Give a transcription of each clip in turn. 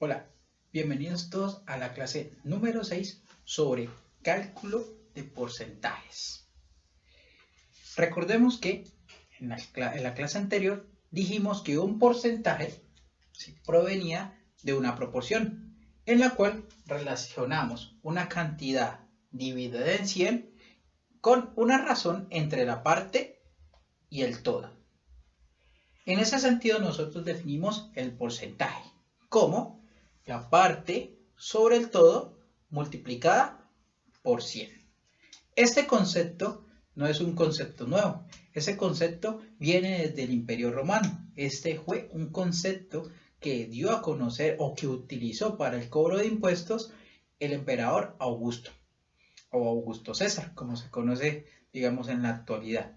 Hola, bienvenidos todos a la clase número 6 sobre cálculo de porcentajes. Recordemos que en la clase anterior dijimos que un porcentaje provenía de una proporción en la cual relacionamos una cantidad dividida en 100 con una razón entre la parte y el todo. En ese sentido nosotros definimos el porcentaje como la parte sobre el todo multiplicada por 100. Este concepto no es un concepto nuevo. Ese concepto viene desde el Imperio Romano. Este fue un concepto que dio a conocer o que utilizó para el cobro de impuestos el emperador Augusto o Augusto César, como se conoce, digamos, en la actualidad.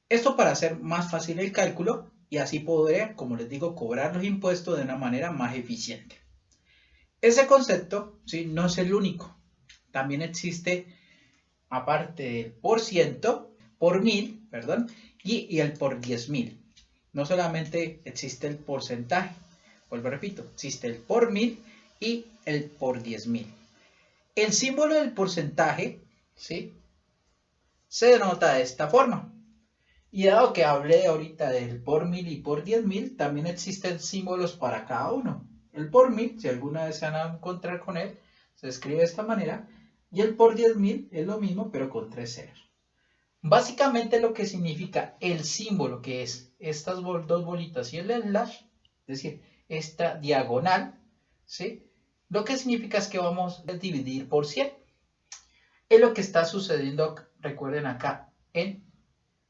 Esto para hacer más fácil el cálculo y así poder, como les digo, cobrar los impuestos de una manera más eficiente. Ese concepto, ¿sí?, no es el único. También existe, aparte del por ciento, por mil, perdón, y el por 10.000. No solamente existe el porcentaje, vuelvo repito, existe el por mil y el por 10.000. El símbolo del porcentaje, ¿sí?, se denota de esta forma. Y dado que hablé ahorita del por mil y por 10.000, también existen símbolos para cada uno. El por mil, si alguna vez se van a encontrar con él, se escribe de esta manera. Y el por 10.000 es lo mismo, pero con 3 ceros. Básicamente lo que significa el símbolo, que es estas dos bolitas y el slash, es decir, esta diagonal, ¿sí?, lo que significa es que vamos a dividir por 100. Es lo que está sucediendo, recuerden acá, en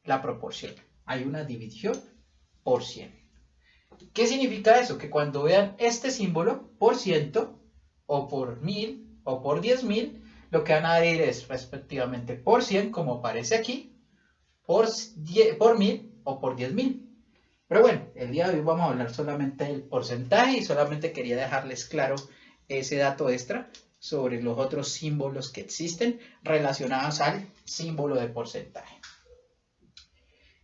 la proporción. Hay una división por 100. ¿Qué significa eso? Que cuando vean este símbolo, por ciento, o por 1000, o por 10.000, lo que van a ver es respectivamente por 100, como aparece aquí, por 1000 o por 10.000. Pero bueno, el día de hoy vamos a hablar solamente del porcentaje y solamente quería dejarles claro ese dato extra sobre los otros símbolos que existen relacionados al símbolo de porcentaje.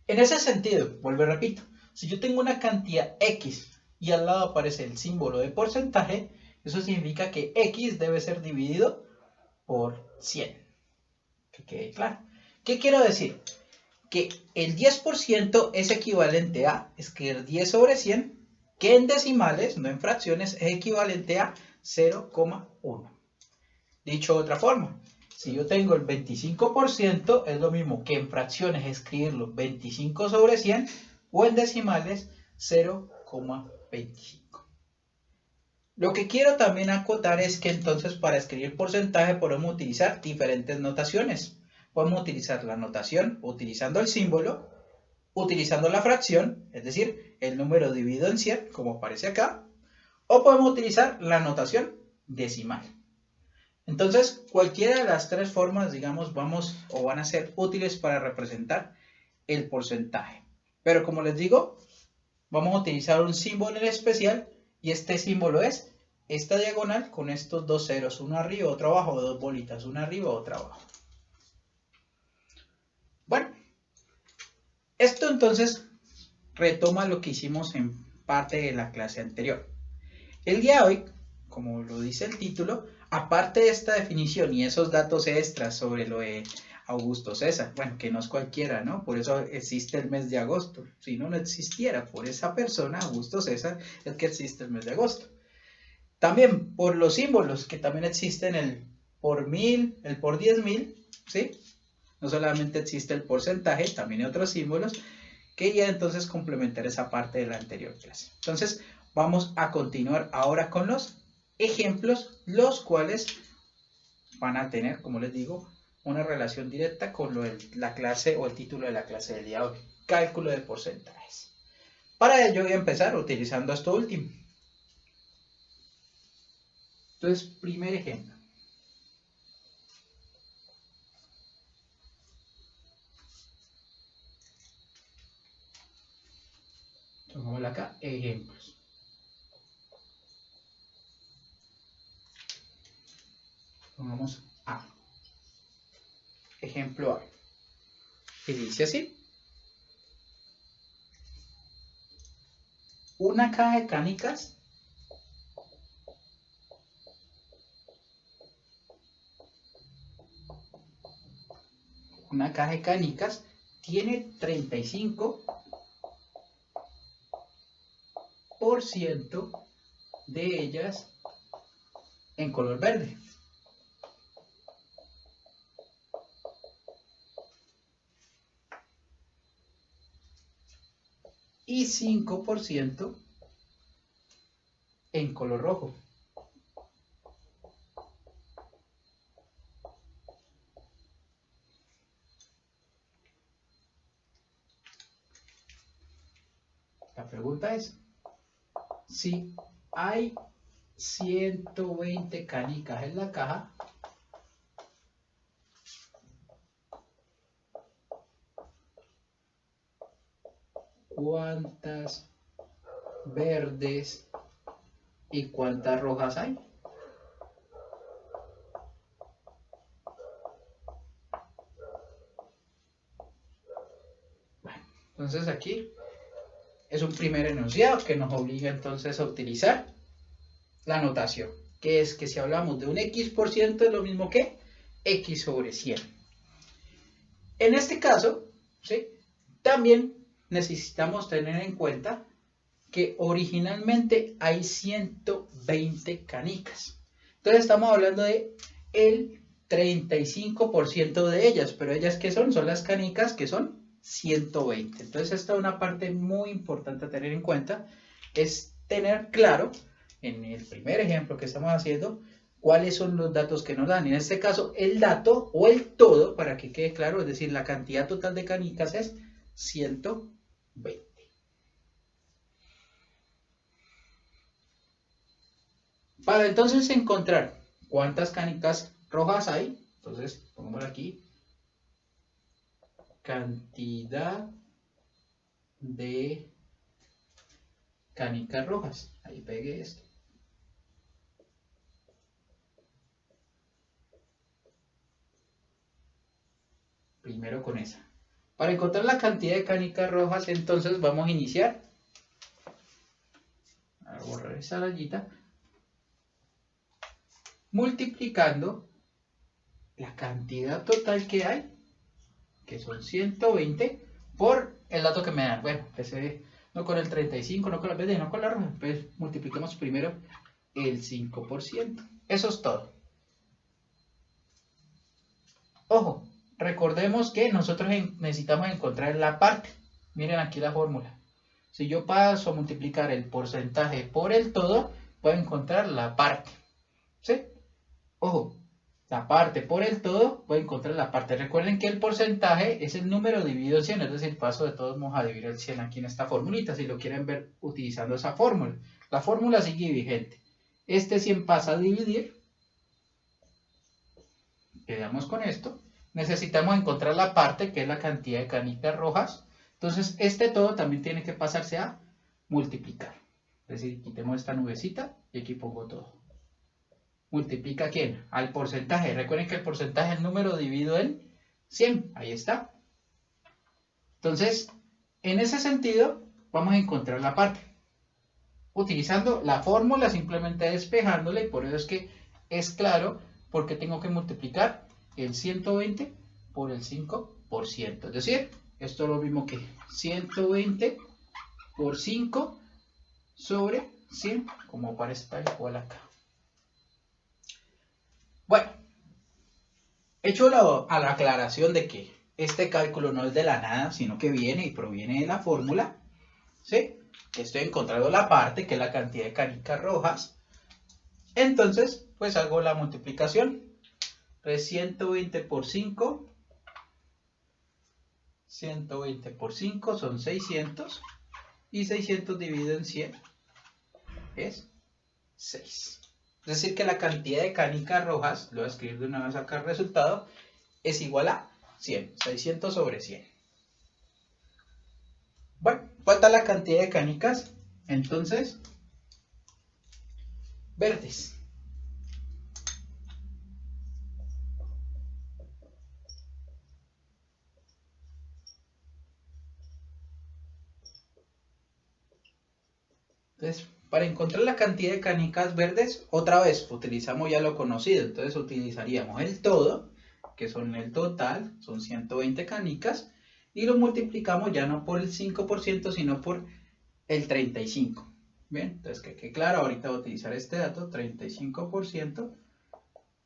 En ese sentido, vuelvo y repito, si yo tengo una cantidad X y al lado aparece el símbolo de porcentaje, eso significa que X debe ser dividido por 100. Que quede claro. ¿Qué quiero decir? Que el 10% es equivalente a escribir 10 sobre 100, que en decimales, no en fracciones, es equivalente a 0,1. Dicho de otra forma, si yo tengo el 25%, es lo mismo que en fracciones escribirlo 25 sobre 100 o en decimales 0,25. Lo que quiero también acotar es que entonces para escribir porcentaje podemos utilizar diferentes notaciones. Podemos utilizar la notación utilizando el símbolo, utilizando la fracción, es decir, el número dividido en 100, como aparece acá, o podemos utilizar la notación decimal. Entonces, cualquiera de las tres formas, digamos, van a ser útiles para representar el porcentaje. Pero como les digo, vamos a utilizar un símbolo en especial y este símbolo es esta diagonal con estos dos ceros, uno arriba, otro abajo, dos bolitas, una arriba, otra abajo. Bueno, esto entonces retoma lo que hicimos en parte de la clase anterior. El día de hoy, como lo dice el título, aparte de esta definición y esos datos extras sobre lo de Augusto César, bueno, que no es cualquiera, ¿no? Por eso existe el mes de agosto. Si no existiera por esa persona, Augusto César, es que existe el mes de agosto. También por los símbolos, que también existen el por 1000, el por 10.000, ¿sí? No solamente existe el porcentaje, también hay otros símbolos que ya entonces complementar esa parte de la anterior clase. Entonces, vamos a continuar ahora con los ejemplos, los cuales van a tener, como les digo, una relación directa con la clase o el título de la clase del día de hoy, cálculo de porcentajes. Para ello voy a empezar utilizando esto último. Entonces, primer ejemplo. Pongámosle acá ejemplos. Pongamos A. Ejemplo A. Y dice así. Una caja de canicas una caja de canicas tiene 35% de ellas en color verde. Y 5% en color rojo. La pregunta es, si hay 120 canicas en la caja, ¿cuántas verdes y cuántas rojas hay? Bueno, entonces aquí es un primer enunciado que nos obliga entonces a utilizar la notación, que es que si hablamos de un X% es lo mismo que X sobre 100. En este caso, ¿sí?, también necesitamos tener en cuenta que originalmente hay 120 canicas. Entonces estamos hablando de el 35% de ellas, pero ellas ¿qué son? Son las canicas que son 120. Entonces esta es una parte muy importante a tener en cuenta, es tener claro en el primer ejemplo que estamos haciendo cuáles son los datos que nos dan. En este caso el dato o el todo, para que quede claro, es decir, la cantidad total de canicas es 120. Para entonces encontrar cuántas canicas rojas hay, entonces pongamos aquí cantidad de canicas rojas. Ahí pegué esto. Primero con esa. Para encontrar la cantidad de canicas rojas, entonces vamos a iniciar. A borrar esa rayita. Multiplicando la cantidad total que hay, que son 120, por el dato que me dan. Bueno, ese no con el 35, no con la verde, no con la roja. Entonces multipliquemos primero el 5%. Eso es todo. Ojo, recordemos que nosotros necesitamos encontrar la parte. Miren aquí la fórmula. Si yo paso a multiplicar el porcentaje por el todo, puedo encontrar la parte. ¿Sí? Ojo, la parte por el todo, voy a encontrar la parte. Recuerden que el porcentaje es el número dividido en 100, es decir, paso de todos modos a dividir el 100 aquí en esta formulita, si lo quieren ver utilizando esa fórmula. La fórmula sigue vigente. Este 100 pasa a dividir. Quedamos con esto. Necesitamos encontrar la parte, que es la cantidad de canicas rojas. Entonces, este todo también tiene que pasarse a multiplicar. Es decir, quitemos esta nubecita y aquí pongo todo. ¿Multiplica quién? Al porcentaje. Recuerden que el porcentaje es el número dividido en 100. Ahí está. Entonces, en ese sentido, vamos a encontrar la parte. Utilizando la fórmula, simplemente despejándola, y por eso es que es claro porque tengo que multiplicar el 120 por el 5%. Es decir, esto es lo mismo que 120 por 5 sobre 100, como aparece tal cual acá. Bueno, hecho a la aclaración de que este cálculo no es de la nada, sino que viene y proviene de la fórmula, ¿sí? Estoy encontrando la parte, que es la cantidad de canicas rojas. Entonces, pues hago la multiplicación. Entonces, 120 por 5. 120 por 5 son 600. Y 600 dividido en 100 es 6. Es decir, que la cantidad de canicas rojas, lo voy a escribir de una vez acá el resultado, es igual a 100. 600 sobre 100. Bueno, falta la cantidad de canicas, entonces, verdes. Entonces, para encontrar la cantidad de canicas verdes, otra vez utilizamos ya lo conocido. Entonces utilizaríamos el todo que son el total, son 120 canicas, y lo multiplicamos ya no por el 5%, sino por el 35%. Bien, entonces que quede claro, ahorita voy a utilizar este dato, 35%,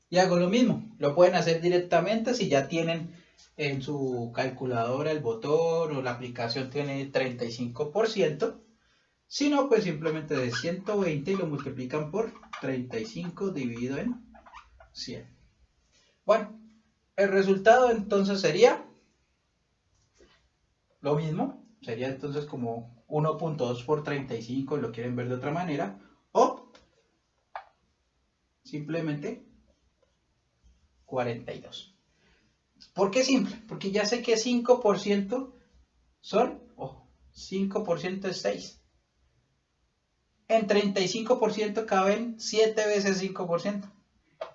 y hago lo mismo. Lo pueden hacer directamente si ya tienen en su calculadora el botón o la aplicación tiene 35%. Si no, pues simplemente de 120 y lo multiplican por 35 dividido en 100. Bueno, el resultado entonces sería lo mismo. Sería entonces como 1.2 por 35, lo quieren ver de otra manera. O simplemente 42. ¿Por qué simple? Porque ya sé que 5% son, 5% es 6. En 35% caben 7 veces 5%.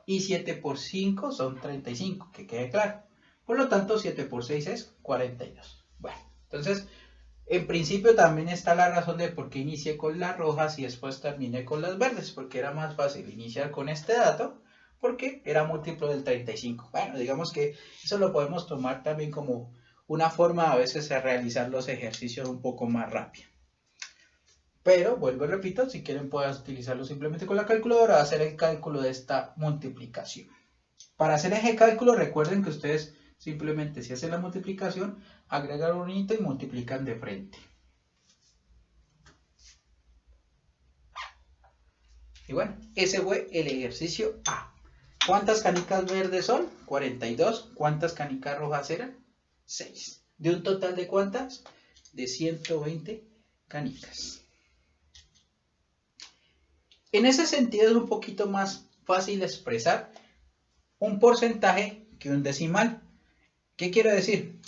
Y 7 por 5 son 35, que quede claro. Por lo tanto, 7 por 6 es 42. Bueno, entonces, en principio también está la razón de por qué inicié con las rojas y después terminé con las verdes, porque era más fácil iniciar con este dato, porque era múltiplo del 35. Bueno, digamos que eso lo podemos tomar también como una forma a veces de realizar los ejercicios un poco más rápido. Pero, vuelvo y repito, si quieren puedes utilizarlo simplemente con la calculadora, hacer el cálculo de esta multiplicación. Para hacer ese cálculo, recuerden que ustedes simplemente si hacen la multiplicación, agregan un hito y multiplican de frente. Y bueno, ese fue el ejercicio A. ¿Cuántas canicas verdes son? 42. ¿Cuántas canicas rojas eran? 6. ¿De un total de cuántas? De 120 canicas. En ese sentido es un poquito más fácil expresar un porcentaje que un decimal. ¿Qué quiero decir?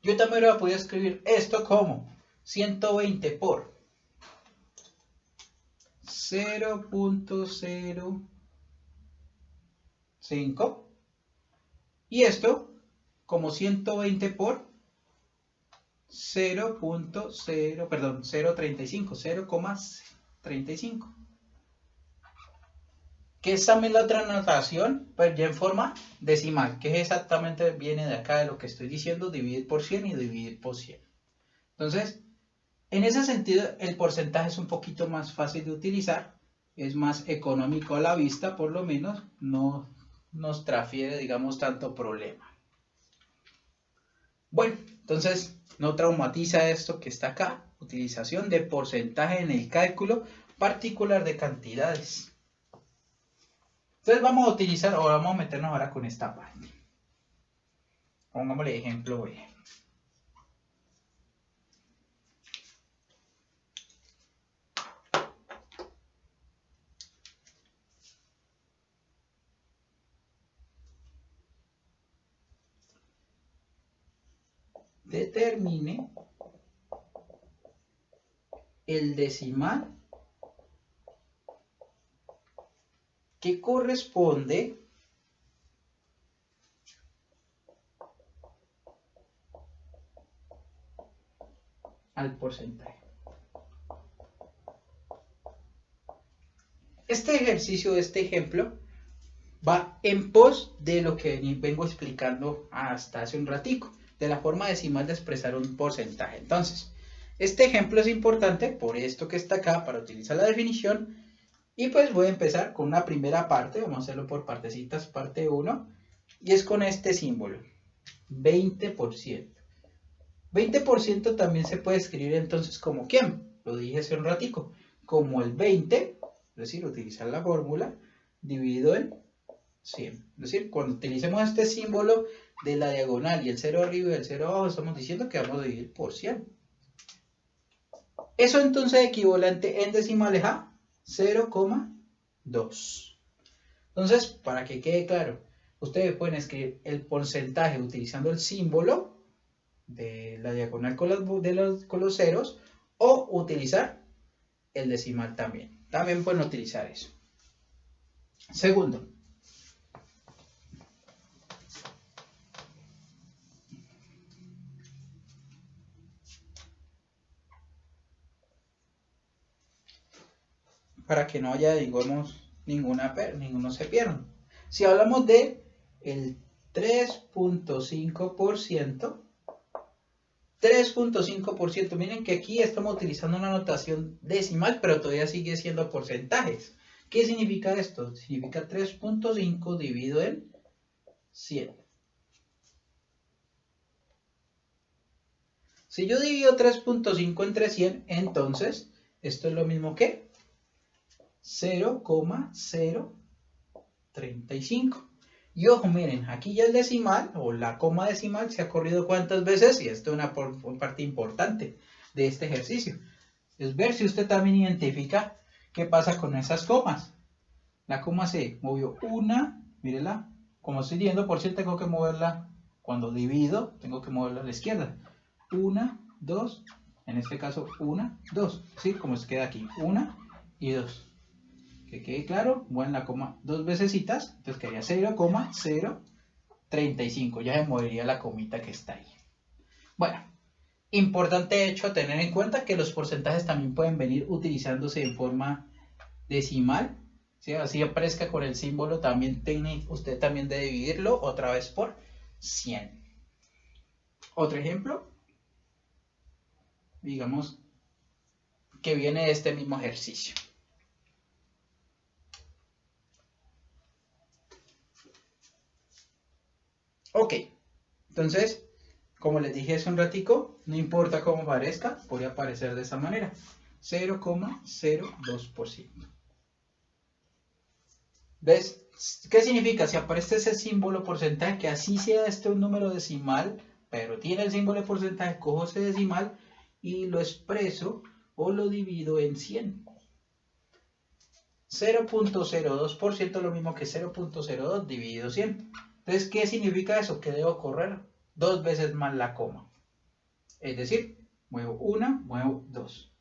Yo también voy a poder escribir esto como 120 por 0.05 y esto como 120 por 0.35, que es también la otra notación, pues ya en forma decimal, que es exactamente viene de acá de lo que estoy diciendo, dividir por 100 y dividir por 100. Entonces, en ese sentido, el porcentaje es un poquito más fácil de utilizar, es más económico a la vista, por lo menos, no nos transfiere, digamos, tanto problema. Bueno, entonces, no traumatiza esto que está acá, utilización de porcentaje en el cálculo particular de cantidades. Entonces vamos a utilizar, o vamos a meternos ahora con esta parte. Pongámosle ejemplo B. Determine el decimal que corresponde al porcentaje. Este ejercicio, este ejemplo, va en pos de lo que vengo explicando hasta hace un ratico, de la forma decimal de expresar un porcentaje. Entonces, este ejemplo es importante por esto que está acá para utilizar la definición. Y pues voy a empezar con una primera parte, vamos a hacerlo por partecitas, parte 1, y es con este símbolo, 20%. 20% también se puede escribir entonces como ¿quién? Lo dije hace un ratico, como el 20, es decir, utilizar la fórmula, dividido en 100. Es decir, cuando utilicemos este símbolo de la diagonal y el 0 arriba y el 0 abajo, estamos diciendo que vamos a dividir por 100. Eso entonces es equivalente en decimales a 0,2. Entonces, para que quede claro, ustedes pueden escribir el porcentaje utilizando el símbolo de la diagonal con los ceros o utilizar el decimal también. También pueden utilizar eso. Segundo, para que no haya, digamos, ninguno se pierda. Si hablamos de el 3.5%. 3.5%. Miren que aquí estamos utilizando una notación decimal, pero todavía sigue siendo porcentajes. ¿Qué significa esto? Significa 3.5 dividido en 100. Si yo divido 3.5 entre 100, entonces esto es lo mismo que 0,035. Y ojo, miren, aquí ya el decimal o la coma decimal se ha corrido cuántas veces, y esto es una parte importante de este ejercicio. Es ver si usted también identifica qué pasa con esas comas. La coma se movió una, mírenla, como estoy dividiendo por 100 tengo que moverla, cuando divido tengo que moverla a la izquierda. 1, 2, en este caso 1, 2, ¿sí? Como se queda aquí, 1 y 2. Que quede claro, mueven la coma dos vecesitas, entonces quedaría 0,035, ya se movería la comita que está ahí. Bueno, importante hecho a tener en cuenta que los porcentajes también pueden venir utilizándose en forma decimal, ¿sí? Así aparezca con el símbolo, también tiene usted también de dividirlo otra vez por 100. Otro ejemplo, digamos que viene de este mismo ejercicio. Ok, entonces, como les dije hace un ratico, no importa cómo aparezca, puede aparecer de esa manera, 0,02%. ¿Ves? ¿Qué significa? Si aparece ese símbolo porcentaje, que así sea un número decimal, pero tiene el símbolo de porcentaje, cojo ese decimal y lo expreso o lo divido en 100. 0,02% es lo mismo que 0,02 dividido 100. Entonces, ¿qué significa eso? Que debo correr dos veces más la coma. Es decir, muevo una, muevo dos.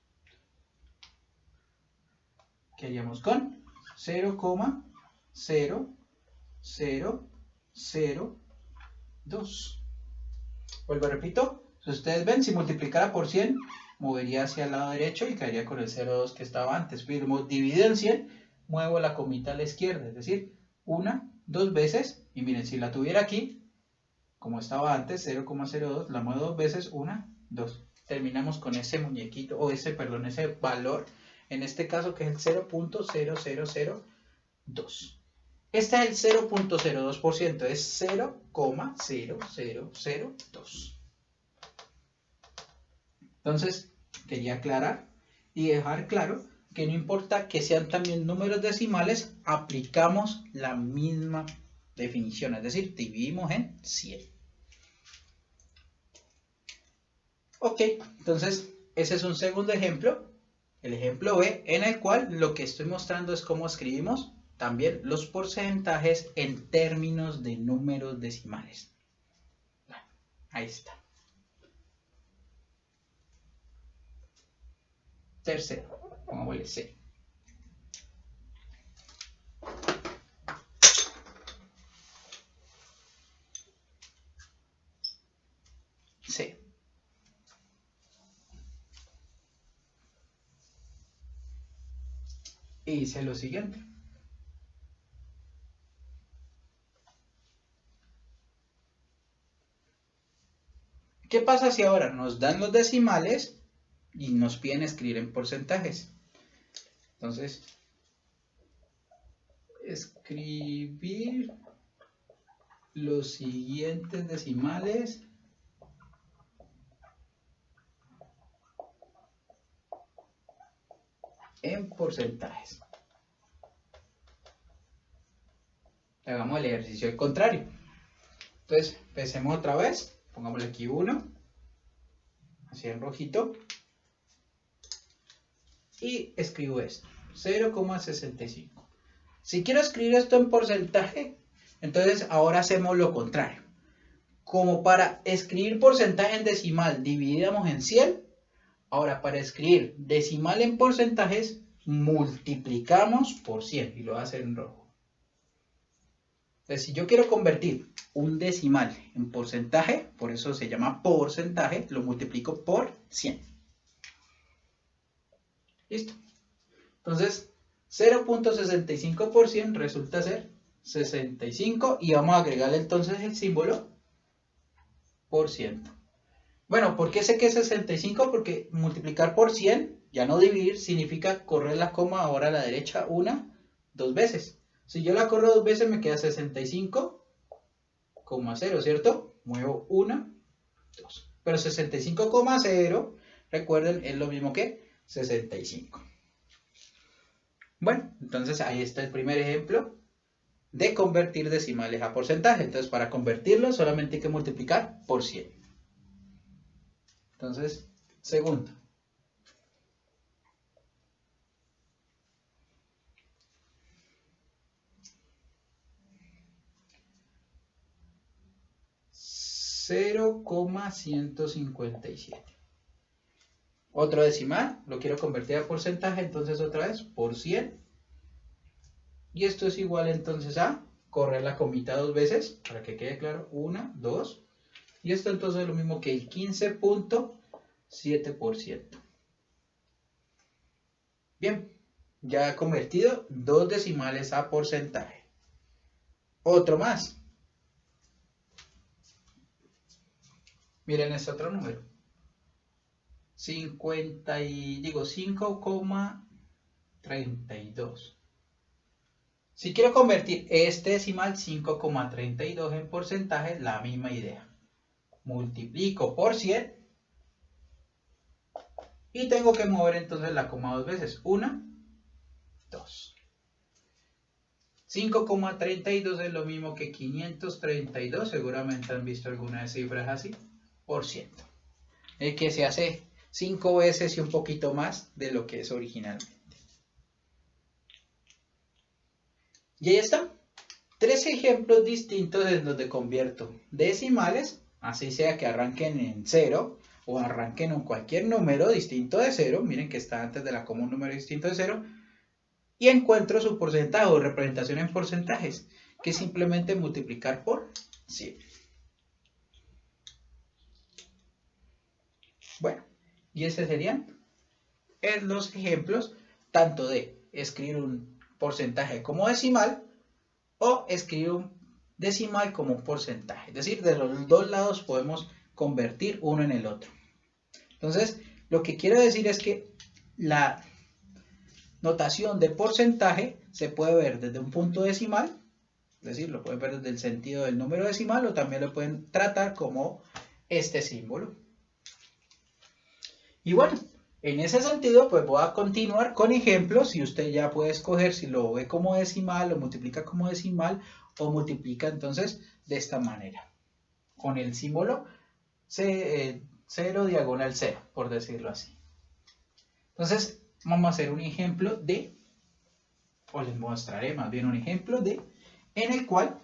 ¿Qué haríamos con? 0,0002. Vuelvo, repito. Si ustedes ven, si multiplicara por 100, movería hacia el lado derecho y caería con el 0,2 que estaba antes. Pero dividido en 100, muevo la comita a la izquierda. Es decir, una, dos veces. Y miren, si la tuviera aquí, como estaba antes, 0,02, la muevo dos veces, una, dos. Terminamos con ese muñequito, o ese valor, en este caso que es el 0,0002. Este es el 0,02%, es 0,0002. Entonces, quería aclarar y dejar claro que no importa que sean también números decimales, aplicamos la misma definición, es decir, dividimos en 100. Ok, entonces ese es un segundo ejemplo, el ejemplo B, en el cual lo que estoy mostrando es cómo escribimos también los porcentajes en términos de números decimales. Ahí está. Tercero, pongámosle C. C. Y dice lo siguiente. ¿Qué pasa si ahora nos dan los decimales y nos piden escribir en porcentajes? Entonces, escribir los siguientes decimales en porcentajes. Hagamos el ejercicio al contrario. Entonces, empecemos otra vez. Pongámosle aquí 1, así en rojito, y escribo esto, 0,65. Si quiero escribir esto en porcentaje, entonces ahora hacemos lo contrario. Como para escribir porcentaje en decimal dividíamos en 100, ahora para escribir decimal en porcentajes multiplicamos por 100, y lo voy a hacer en rojo. Entonces, si yo quiero convertir un decimal en porcentaje, por eso se llama porcentaje, lo multiplico por 100. Listo. Entonces, 0,65% resulta ser 65 y vamos a agregarle entonces el símbolo por ciento. Bueno, ¿por qué sé que es 65? Porque multiplicar por 100, ya no dividir, significa correr la coma ahora a la derecha dos veces. Si yo la corro dos veces me queda 65,0, ¿cierto? Muevo 1, 2. Pero 65,0, recuerden, es lo mismo que 65. Bueno, entonces ahí está el primer ejemplo de convertir decimales a porcentaje. Entonces, para convertirlo solamente hay que multiplicar por 100. Entonces, segundo. $0,157. Otro decimal, lo quiero convertir a porcentaje, entonces otra vez por 100. Y esto es igual entonces a correr la comita dos veces, para que quede claro, 1, 2. Y esto entonces es lo mismo que el 15,7%. Bien, ya he convertido dos decimales a porcentaje. Otro más. Miren este otro número. 5,32. Si quiero convertir este decimal 5,32 en porcentaje, la misma idea. Multiplico por 100 y tengo que mover entonces la coma dos veces. 1, 2. 5,32 es lo mismo que 532. Seguramente han visto algunas cifras así. Por ciento. Es que se hace 5 veces y un poquito más de lo que es originalmente. Y ahí están. 3 ejemplos distintos en donde convierto decimales, así sea que arranquen en 0 o arranquen en cualquier número distinto de 0, miren que está antes de la coma un número distinto de 0, y encuentro su porcentaje o representación en porcentajes, que es simplemente multiplicar por 100. Bueno, y esos serían los ejemplos tanto de escribir un porcentaje como decimal o escribir un decimal como un porcentaje. Es decir, de los dos lados podemos convertir uno en el otro. Entonces, lo que quiero decir es que la notación de porcentaje se puede ver desde un punto decimal, es decir, lo pueden ver desde el sentido del número decimal o también lo pueden tratar como este símbolo. Y bueno, en ese sentido, pues voy a continuar con ejemplos y usted ya puede escoger si lo ve como decimal, lo multiplica como decimal o multiplica entonces de esta manera, con el símbolo 0 diagonal 0, por decirlo así. Entonces, vamos a hacer un ejemplo o les mostraré más bien un ejemplo en el cual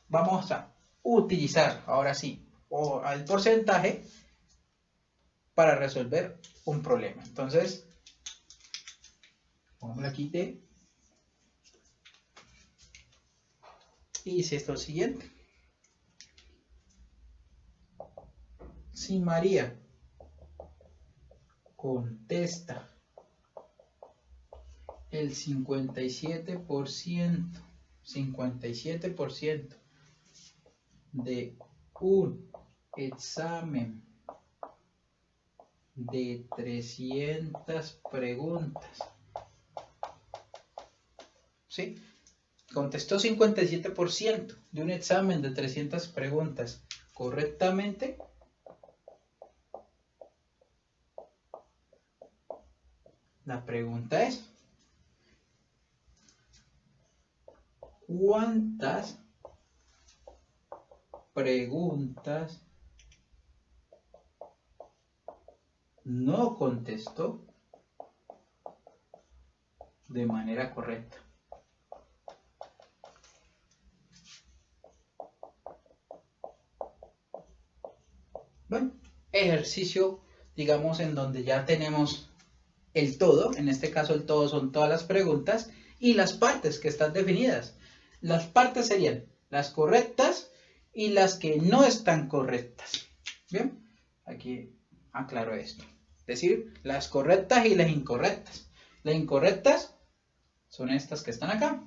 vamos a utilizar, ahora sí, el porcentaje para resolver un problema. Entonces, pongámosle aquí D y dice esto lo siguiente. Si María contesta el 57% de un examen de 300 preguntas, ¿sí? Contestó 57% de un examen de 300 preguntas correctamente. La pregunta es, ¿cuántas preguntas no contestó de manera correcta? Bueno, ejercicio, digamos, en donde ya tenemos el todo, en este caso el todo son todas las preguntas y las partes que están definidas. Las partes serían las correctas y las que no están correctas. Bien, aquí aclaro esto. Es decir, las correctas y las incorrectas. Las incorrectas son estas que están acá.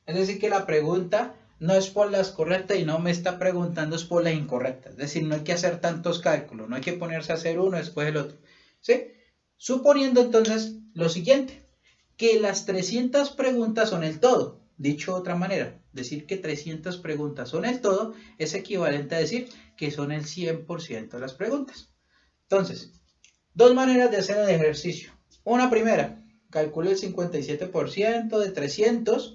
Es decir, que la pregunta no es por las correctas y no me está preguntando es por las incorrectas. Es decir, no hay que hacer tantos cálculos, no hay que ponerse a hacer uno después el otro. ¿Sí? Suponiendo entonces lo siguiente, que las 300 preguntas son el todo. Dicho de otra manera, decir que 300 preguntas son el todo es equivalente a decir que son el 100% de las preguntas. Entonces, dos maneras de hacer el ejercicio. Una primera, calcule el 57% de 300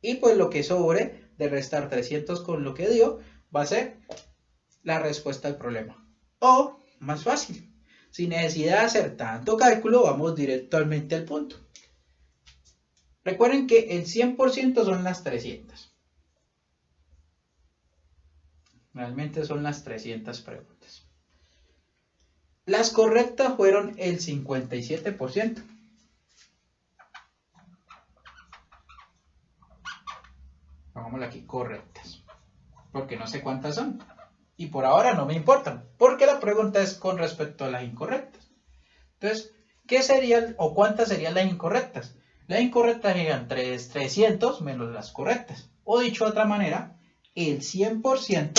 y pues lo que sobre de restar 300 con lo que dio va a ser la respuesta al problema. O, más fácil, sin necesidad de hacer tanto cálculo, vamos directamente al punto. Recuerden que el 100% son las 300. Realmente son las 300 preguntas. Las correctas fueron el 57%. Pongámosle aquí correctas. Porque no sé cuántas son. Y por ahora no me importan. Porque la pregunta es con respecto a las incorrectas. Entonces, ¿qué serían o cuántas serían las incorrectas? Las incorrectas serían 300 menos las correctas. O dicho de otra manera, el 100%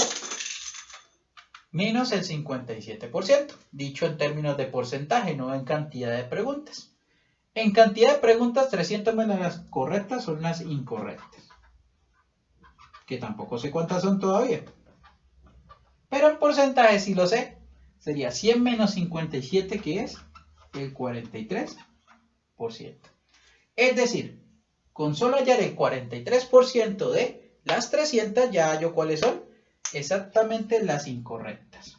menos el 57%. Dicho en términos de porcentaje, no en cantidad de preguntas. En cantidad de preguntas, 300 menos las correctas son las incorrectas. Que tampoco sé cuántas son todavía. Pero en porcentaje sí lo sé. Sería 100 menos 57, que es el 43%. Es decir, con solo hallar el 43% de las 300, ya hallo cuáles son exactamente las incorrectas.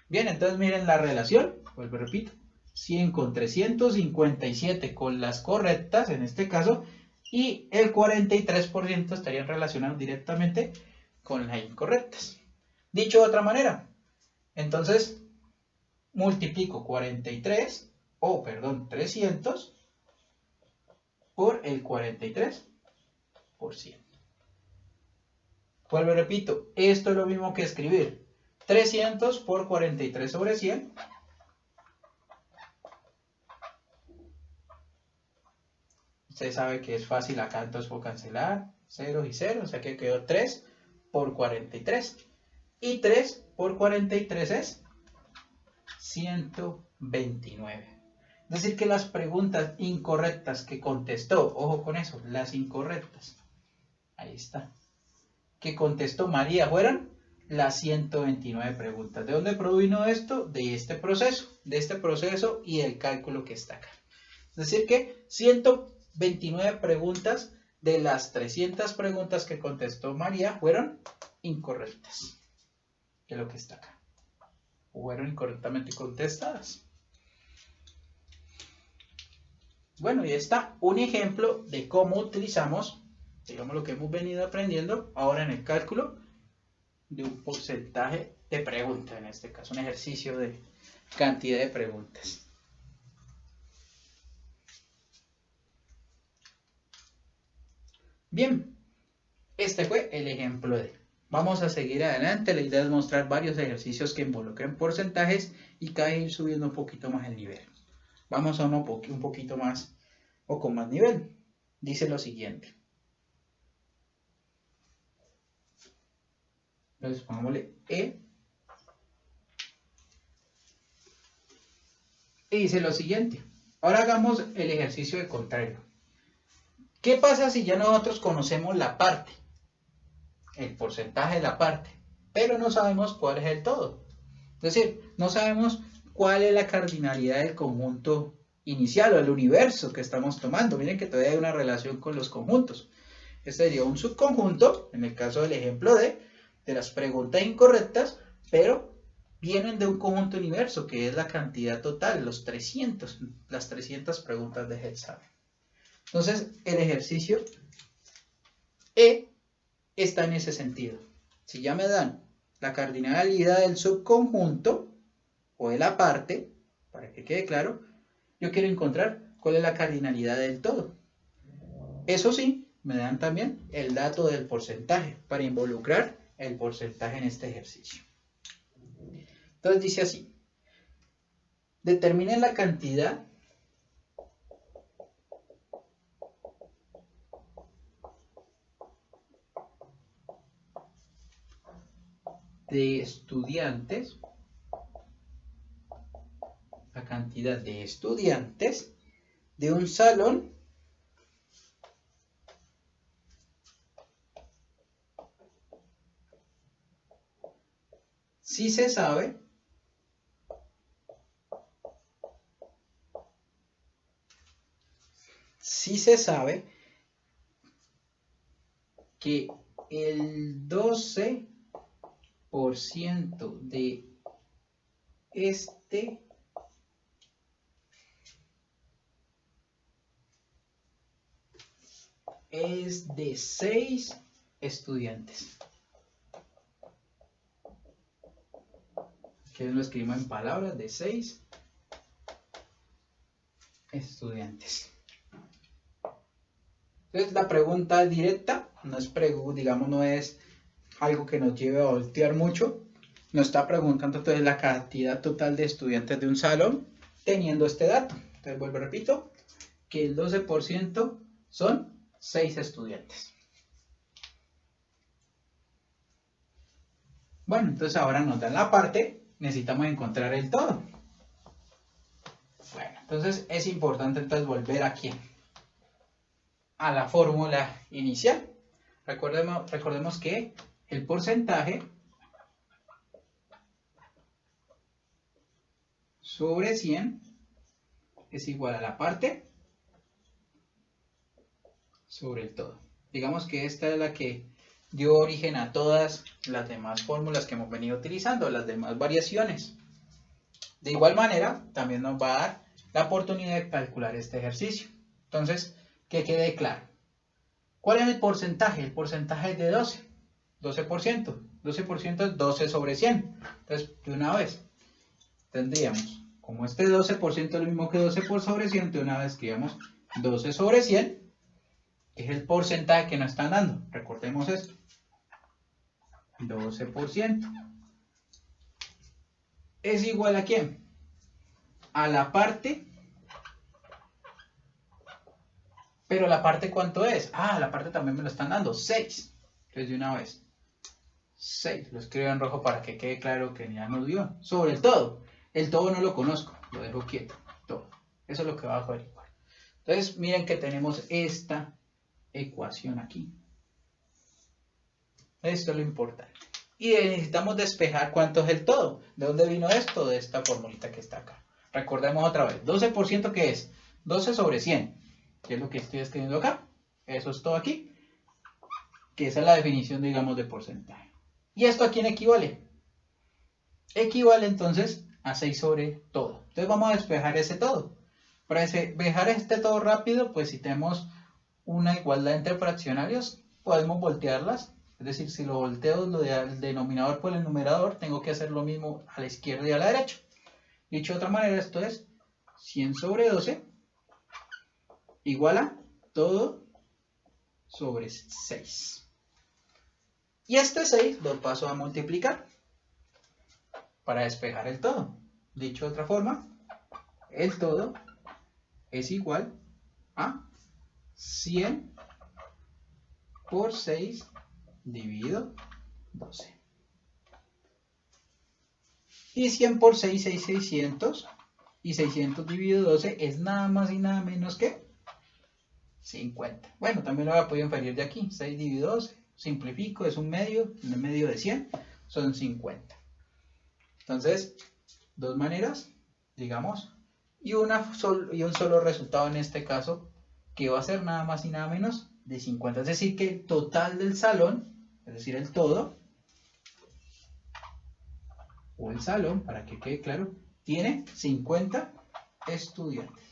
Bien, entonces miren la relación, vuelvo repito, 100 con 357 con las correctas, en este caso, y el 43% estarían relacionados directamente con las incorrectas. Dicho de otra manera, entonces multiplico 300 por el 43%. Vuelvo y repito, esto es lo mismo que escribir 300 por 43 sobre 100. Usted sabe que es fácil acá, entonces puedo cancelar 0 y 0, o sea que quedó 3 por 43. Y 3 por 43 es 129. Es decir, que las preguntas incorrectas que contestó, ojo con eso, las incorrectas, ahí está, que contestó María fueron las 129 preguntas. ¿De dónde provino esto? De este proceso y del cálculo que está acá. Es decir, que 129 preguntas de las 300 preguntas que contestó María fueron incorrectas, que es lo que está acá. Fueron incorrectamente contestadas. Bueno, y está un ejemplo de cómo utilizamos, digamos, lo que hemos venido aprendiendo ahora en el cálculo de un porcentaje de preguntas, en este caso un ejercicio de cantidad de preguntas. Bien, este fue el ejemplo de. Vamos a seguir adelante, la idea es mostrar varios ejercicios que involucren porcentajes y cada vez ir subiendo un poquito más el nivel. Vamos a uno un poquito más o con más nivel. Dice lo siguiente. Entonces pongámosle E. Y dice lo siguiente. Ahora hagamos el ejercicio de contrario. ¿Qué pasa si ya nosotros conocemos la parte? El porcentaje de la parte. Pero no sabemos cuál es el todo. Es decir, no sabemos cuál es la cardinalidad del conjunto inicial o el universo que estamos tomando. Miren que todavía hay una relación con los conjuntos. Este sería un subconjunto, en el caso del ejemplo de las preguntas incorrectas, pero vienen de un conjunto universo, que es la cantidad total, las 300 preguntas de examen. Entonces, el ejercicio E está en ese sentido. Si ya me dan la cardinalidad del subconjunto o de la parte, para que quede claro, yo quiero encontrar cuál es la cardinalidad del todo. Eso sí, me dan también el dato del porcentaje para involucrar el porcentaje en este ejercicio. Entonces dice así: determinen la cantidad de estudiantes, la cantidad de estudiantes de un salón si se sabe que el 12% de este es de 6 estudiantes. Que lo escribimos en palabras, de 6 estudiantes. Entonces la pregunta directa no es digamos, no es algo que nos lleve a voltear mucho. Nos está preguntando entonces la cantidad total de estudiantes de un salón teniendo este dato. Entonces vuelvo, repito, que el 12% son 6 estudiantes. Bueno, entonces ahora nos dan la parte, necesitamos encontrar el todo. Bueno, entonces es importante entonces volver aquí a la fórmula inicial. Recordemos que el porcentaje sobre 100 es igual a la parte sobre el todo. Digamos que esta es la que dio origen a todas las demás fórmulas que hemos venido utilizando, las demás variaciones. De igual manera, también nos va a dar la oportunidad de calcular este ejercicio. Entonces, que quede claro. ¿Cuál es el porcentaje? El porcentaje es de 12. 12%. 12% es 12 sobre 100. Entonces, de una vez, tendríamos, como este 12% es lo mismo que 12 por sobre 100, de una vez escribamos 12 sobre 100, que es el porcentaje que nos están dando. Recordemos esto. 12%. ¿Es igual a quién? A la parte. Pero la parte, ¿cuánto es? Ah, la parte también me lo están dando, 6. Entonces de una vez, 6. Lo escribo en rojo para que quede claro que ya nos dio. Sobre el todo. El todo no lo conozco, lo dejo quieto. Todo. Eso es lo que va a averiguar. Entonces miren que tenemos esta ecuación aquí. Esto es lo importante. Y necesitamos despejar cuánto es el todo. ¿De dónde vino esto? De esta formulita que está acá. Recordemos otra vez. 12% ¿qué es? 12 sobre 100. ¿Qué es lo que estoy escribiendo acá? Eso es todo aquí. Que esa es la definición, digamos, de porcentaje. ¿Y esto a quién equivale? Equivale entonces a 6 sobre todo. Entonces vamos a despejar ese todo. Para despejar este todo rápido, pues si tenemos una igualdad entre fraccionarios, podemos voltearlas. Es decir, si lo volteo el denominador por el numerador, tengo que hacer lo mismo a la izquierda y a la derecha. Dicho de otra manera, esto es 100 sobre 12 igual a todo sobre 6. Y este 6 lo paso a multiplicar para despejar el todo. Dicho de otra forma, el todo es igual a 100 por 6 dividido 12. Y 100 por 6 es 600. Y 600 dividido 12 es nada más y nada menos que 50. Bueno, también lo voy a poder inferir de aquí. 6 dividido 12. Simplifico, es un medio de 100 son 50. Entonces, dos maneras, digamos, y un solo resultado en este caso, que va a ser nada más y nada menos de 50. Es decir, que el total del salón, es decir, el todo, o el salón, para que quede claro, tiene 50 estudiantes.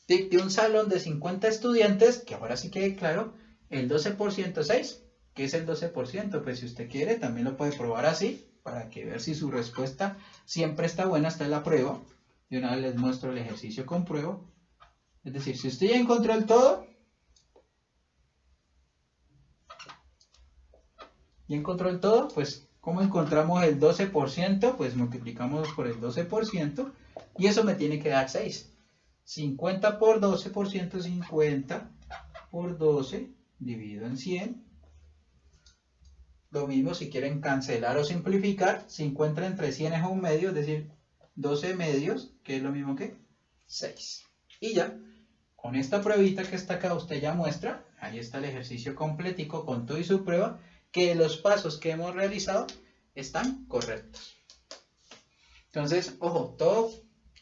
De un salón de 50 estudiantes, que ahora sí quede claro, el 12% es 6. ¿Qué es el 12%? Pues si usted quiere, también lo puede probar así, para que ver si su respuesta siempre está buena. Esta es la prueba. De una vez les muestro el ejercicio con prueba. Es decir, si usted ya encontró el todo, pues ¿cómo encontramos el 12%? Pues multiplicamos por el 12% y eso me tiene que dar 6. 50 por 12%, 50 por 12 dividido en 100 Lo mismo si quieren cancelar o simplificar, si encuentran entre 100 es un medio, es decir, 12 medios, que es lo mismo que 6. Y ya, con esta pruebita que está acá, usted ya muestra, ahí está el ejercicio completico con todo y su prueba, que los pasos que hemos realizado están correctos. Entonces, ojo, todo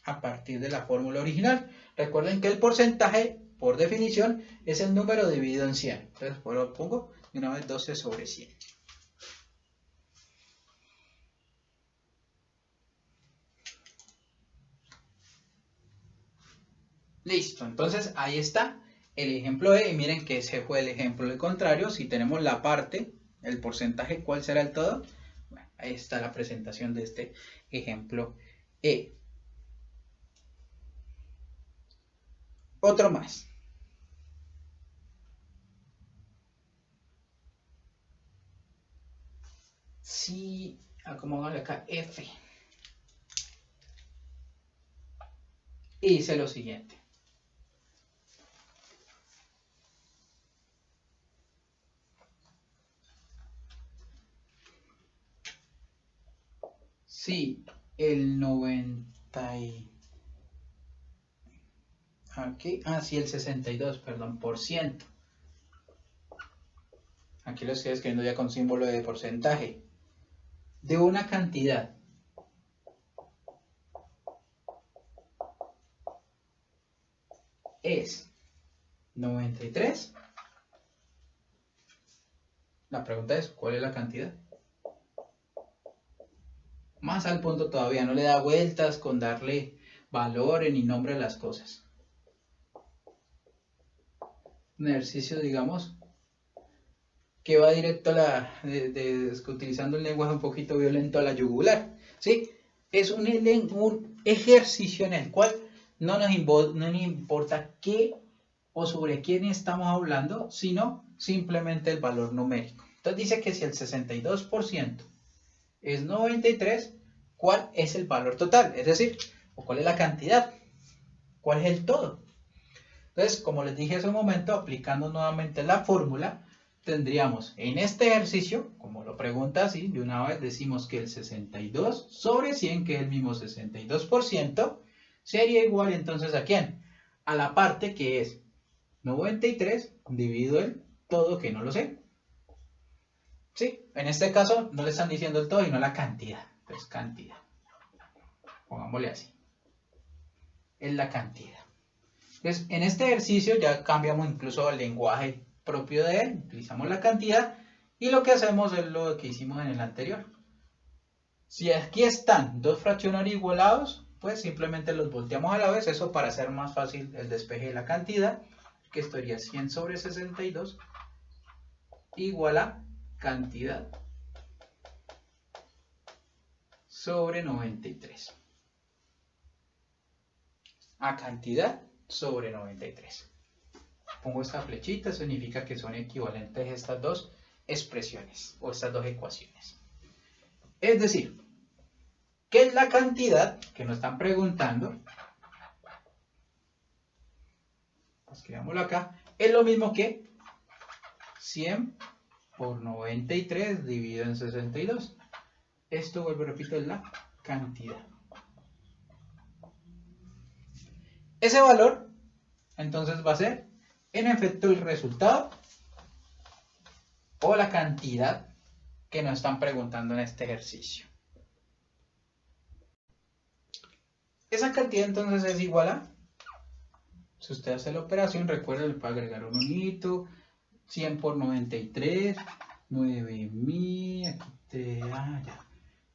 a partir de la fórmula original. Recuerden que el porcentaje, por definición, es el número dividido en 100. Entonces, por lo pongo de una vez 12 sobre 100. Listo, entonces ahí está el ejemplo E. Y miren que ese fue el ejemplo del contrario. Si tenemos la parte, el porcentaje, ¿cuál será el todo? Bueno, ahí está la presentación de este ejemplo E. Otro más. Si acomodamos acá F. Y dice lo siguiente. Si el 90 y... Aquí, sí, el 62, perdón, por ciento. Aquí lo estoy escribiendo ya con símbolo de porcentaje. De una cantidad es 93. La pregunta es, ¿cuál es la cantidad? Más al punto todavía, no le da vueltas con darle valores ni nombre a las cosas. Un ejercicio, digamos, que va directo a la, utilizando el lenguaje un poquito violento, a la yugular, ¿sí? Es un ejercicio en el cual no nos importa qué o sobre quién estamos hablando, sino simplemente el valor numérico. Entonces dice que si el 62% es 93, ¿cuál es el valor total? Es decir, ¿cuál es la cantidad? ¿Cuál es el todo? Entonces, como les dije hace un momento, aplicando nuevamente la fórmula, tendríamos en este ejercicio, como lo pregunta así, de una vez decimos que el 62 sobre 100, que es el mismo 62%, sería igual entonces ¿a quién? A la parte que es 93 dividido el todo, que no lo sé. ¿Sí? En este caso no le están diciendo el todo, sino la cantidad. Entonces, cantidad. Pongámosle así. Es la cantidad. Entonces, en este ejercicio ya cambiamos incluso el lenguaje propio de él, utilizamos la cantidad y lo que hacemos es lo que hicimos en el anterior. Si aquí están dos fraccionarios igualados, pues simplemente los volteamos a la vez, eso para hacer más fácil el despeje de la cantidad, que esto sería 100 sobre 62 igual a cantidad sobre 93. A cantidad sobre 93. Pongo esta flechita, significa que son equivalentes estas dos expresiones o estas dos ecuaciones. Es decir, ¿qué es la cantidad que nos están preguntando? Escribámoslo acá. Es lo mismo que 100 por 93 dividido en 62. Esto, vuelvo a repetir, es la cantidad. Ese valor, entonces, va a ser, en efecto, el resultado o la cantidad que nos están preguntando en este ejercicio. Esa cantidad, entonces, es igual a, si usted hace la operación, recuerda, le puede agregar un unito, 100 por 93, 9000, aquí ya.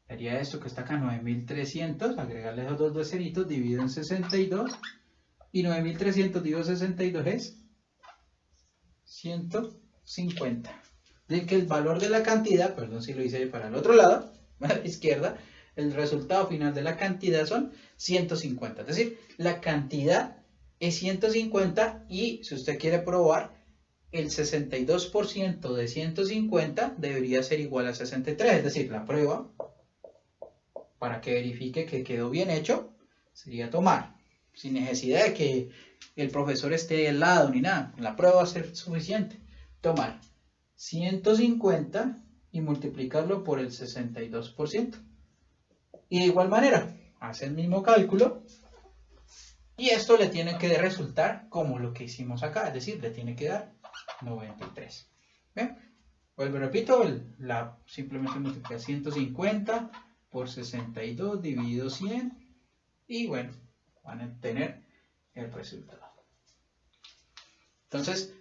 Haría esto que está acá, 9300, agregarle esos dos ceritos, dividido en 62, y 9300 dividido en 62 es 150. De que el valor de la cantidad, perdón si lo hice para el otro lado, a la izquierda, el resultado final de la cantidad son 150. Es decir, la cantidad es 150 y si usted quiere probar, el 62% de 150 debería ser igual a 63. Es decir, la prueba, para que verifique que quedó bien hecho, sería tomar, sin necesidad de que el profesor esté al lado ni nada, la prueba va a ser suficiente, tomar 150 y multiplicarlo por el 62%. Y de igual manera, hace el mismo cálculo y esto le tiene que resultar como lo que hicimos acá, es decir, le tiene que dar 93. ¿Bien? Vuelvo, repito, simplemente multiplicar 150 por 62 dividido 100 y bueno, van a tener el resultado. Entonces,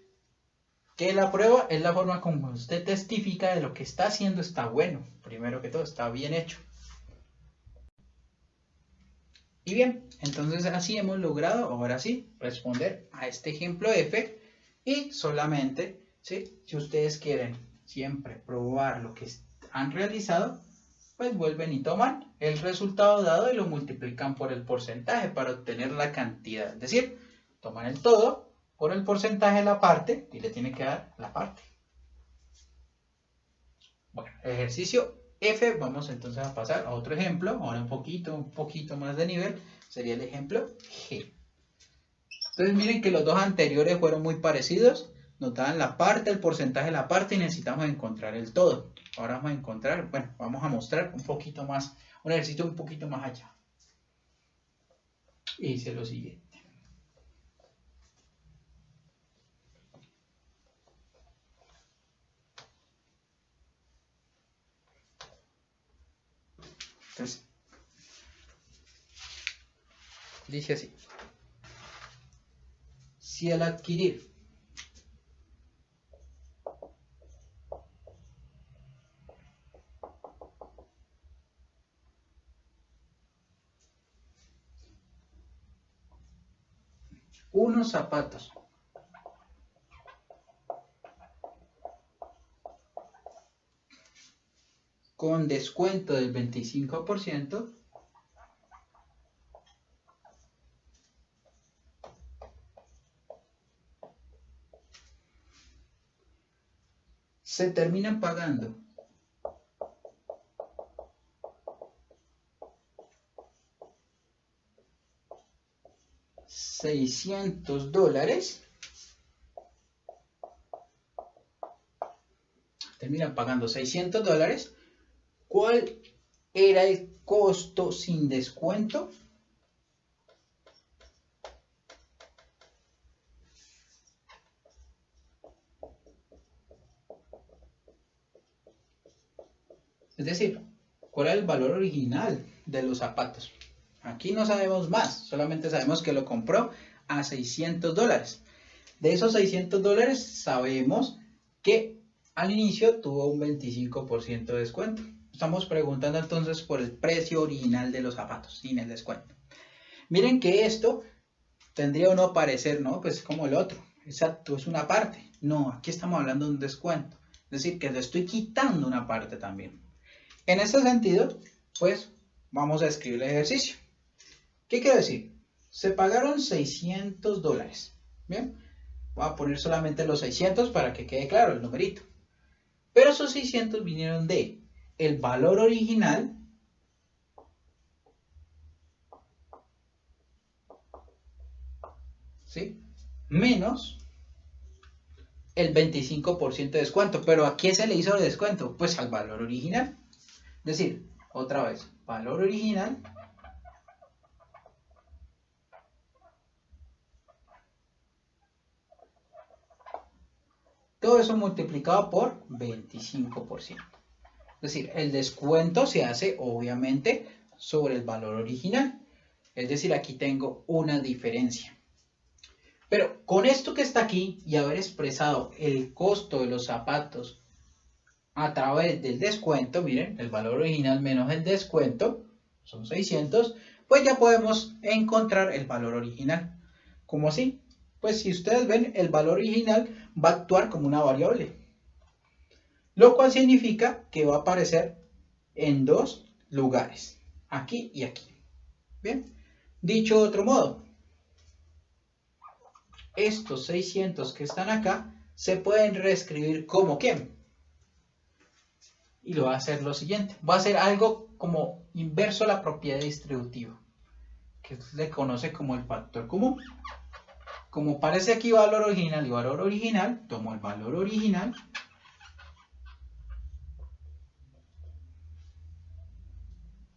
¿qué es la prueba? Es la forma como usted testifica de lo que está haciendo está bueno. Primero que todo, está bien hecho. Y bien, entonces así hemos logrado, ahora sí, responder a este ejemplo F. Y solamente, ¿sí?, si ustedes quieren siempre probar lo que han realizado, pues vuelven y toman el resultado dado y lo multiplican por el porcentaje para obtener la cantidad. Es decir, toman el todo por el porcentaje de la parte y le tiene que dar la parte. Bueno, ejercicio F, vamos entonces a pasar a otro ejemplo, ahora un poquito más de nivel, sería el ejemplo G. Entonces miren que los dos anteriores fueron muy parecidos, nos dan la parte, el porcentaje de la parte y necesitamos encontrar el todo. Ahora vamos a encontrar, bueno, vamos a mostrar un poquito más, un ejercicio un poquito más allá. Y dice lo siguiente. Entonces, dice así. Si al adquirir unos zapatos con descuento del 25%, se terminan pagando $600, terminan pagando $600. ¿Cuál era el costo sin descuento? Es decir, ¿cuál es el valor original de los zapatos? Aquí no sabemos más, solamente sabemos que lo compró a $600. De esos $600 sabemos que al inicio tuvo un 25% de descuento. Estamos preguntando entonces por el precio original de los zapatos, sin el descuento. Miren que esto tendría o no parecer, ¿no? Pues como el otro. Exacto, es una parte. No, aquí estamos hablando de un descuento. Es decir, que le estoy quitando una parte también. En ese sentido, pues vamos a escribir el ejercicio. ¿Qué quiere decir? Se pagaron $600. Bien, voy a poner solamente los 600 para que quede claro el numerito. Pero esos 600 vinieron de el valor original ¿sí?, menos el 25% de descuento. ¿Pero a qué se le hizo el descuento? Pues al valor original. Es decir, otra vez, valor original todo eso multiplicado por 25%. Es decir, el descuento se hace obviamente sobre el valor original. Es decir, aquí tengo una diferencia. Pero con esto que está aquí y haber expresado el costo de los zapatos a través del descuento, miren, el valor original menos el descuento, son 600, pues ya podemos encontrar el valor original. ¿Cómo así? Pues si ustedes ven, el valor original va a actuar como una variable, lo cual significa que va a aparecer en dos lugares, aquí y aquí. Bien, dicho de otro modo, estos 600 que están acá se pueden reescribir como ¿quién? Y lo va a hacer lo siguiente, va a hacer algo como inverso a la propiedad distributiva, que se conoce como el factor común. Como parece aquí valor original y valor original, tomo el valor original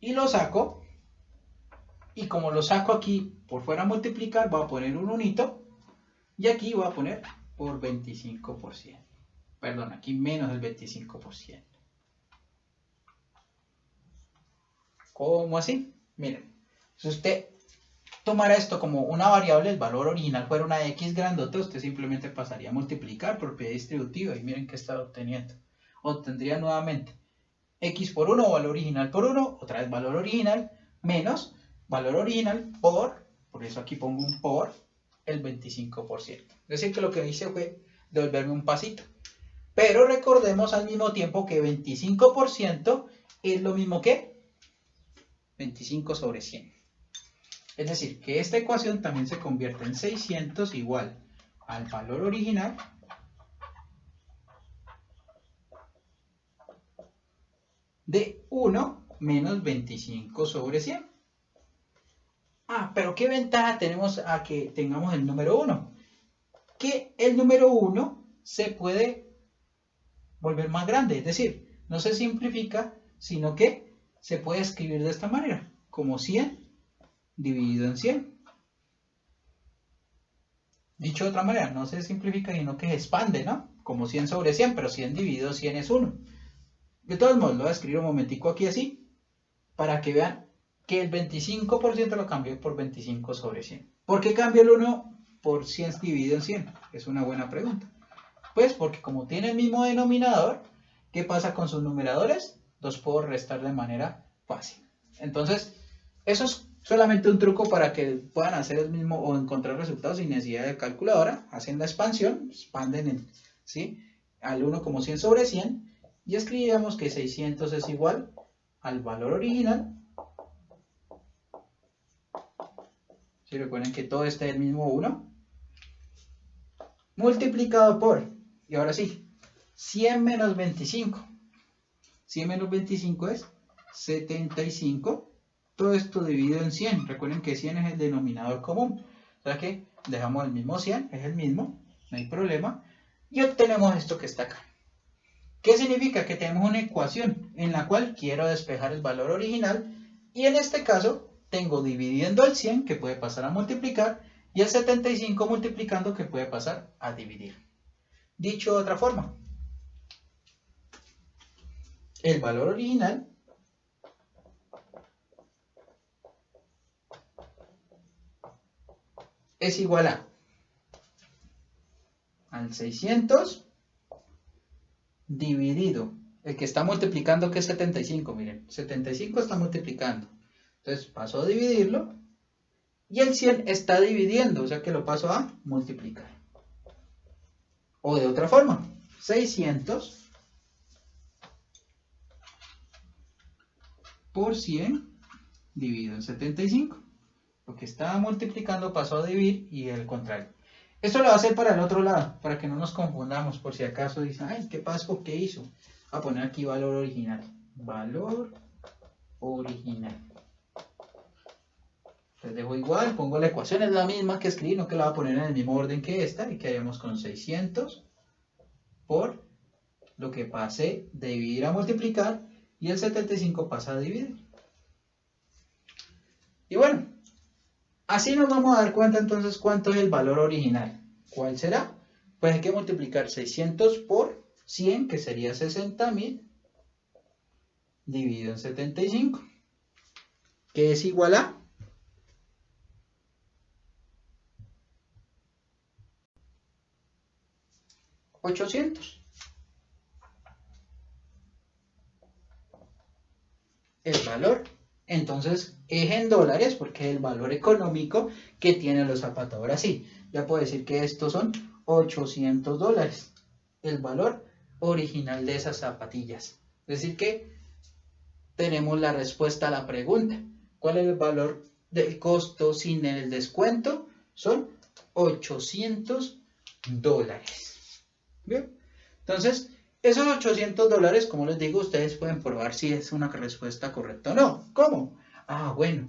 y lo saco. Y como lo saco aquí por fuera a multiplicar, voy a poner un unito. Y aquí voy a poner por 25%. Perdón, aquí menos del 25%. ¿Cómo así? Miren, si usted tomara esto como una variable, el valor original fuera una x grandota, usted simplemente pasaría a multiplicar propiedad distributiva y miren qué está obteniendo. Obtendría nuevamente x por 1, valor original por 1, otra vez valor original, menos valor original por eso aquí pongo un por, el 25%. Es decir, que lo que hice fue devolverme un pasito. Pero recordemos al mismo tiempo que 25% es lo mismo que 25 sobre 100. Es decir, que esta ecuación también se convierte en 600 igual al valor original de 1 menos 25 sobre 100. Pero ¿qué ventaja tenemos a que tengamos el número 1? Que el número 1 se puede volver más grande, es decir, no se simplifica, sino que se puede escribir de esta manera, como 100 dividido en 100. Dicho de otra manera, no se simplifica, sino que se expande, ¿no? Como 100 sobre 100, pero 100 dividido 100 es 1. De todos modos, lo voy a escribir un momentico aquí así, para que vean que el 25% lo cambié por 25 sobre 100. ¿Por qué cambio el 1 por 100 dividido en 100? Es una buena pregunta. Pues porque como tiene el mismo denominador, ¿qué pasa con sus numeradores? Los puedo restar de manera fácil. Entonces, eso es solamente un truco para que puedan hacer el mismo o encontrar resultados sin necesidad de calculadora. Hacen la expansión, expanden ¿sí? al 1 como 100 sobre 100 y escribimos que 600 es igual al valor original. Si recuerden que todo está el mismo 1 multiplicado por, y ahora sí, 100 menos 25. 100 menos 25 es 75. Todo esto dividido en 100. Recuerden que 100 es el denominador común. O sea que dejamos el mismo 100, es el mismo, no hay problema. Y obtenemos esto que está acá. ¿Qué significa? Que tenemos una ecuación en la cual quiero despejar el valor original. Y en este caso tengo dividiendo el 100 que puede pasar a multiplicar y el 75 multiplicando que puede pasar a dividir. Dicho de otra forma, el valor original es igual al 600 dividido, el que está multiplicando que es 75, miren, 75 está multiplicando, entonces paso a dividirlo, y el 100 está dividiendo, o sea que lo paso a multiplicar. O de otra forma, 600 por 100 dividido en 75. Lo que estaba multiplicando pasó a dividir y el contrario. Esto lo va a hacer para el otro lado, para que no nos confundamos, por si acaso dicen, ay, ¿qué pasó? ¿Qué hizo? Voy a poner aquí valor original. Valor original. Les dejo igual, pongo la ecuación, es la misma que escribí, no que la voy a poner en el mismo orden que esta, y quedaríamos con 600 por lo que pasé de dividir a multiplicar, y el 75 pasa a dividir. Y bueno, así nos vamos a dar cuenta entonces cuánto es el valor original. ¿Cuál será? Pues hay que multiplicar 600 por 100, que sería 60.000, dividido en 75, que es igual a 800. El valor, entonces, es en dólares porque es el valor económico que tienen los zapatos. Ahora sí, ya puedo decir que estos son $800, el valor original de esas zapatillas. Es decir que tenemos la respuesta a la pregunta. ¿Cuál es el valor del costo sin el descuento? Son $800. Bien, entonces esos $800, como les digo, ustedes pueden probar si es una respuesta correcta o no. ¿Cómo? Bueno,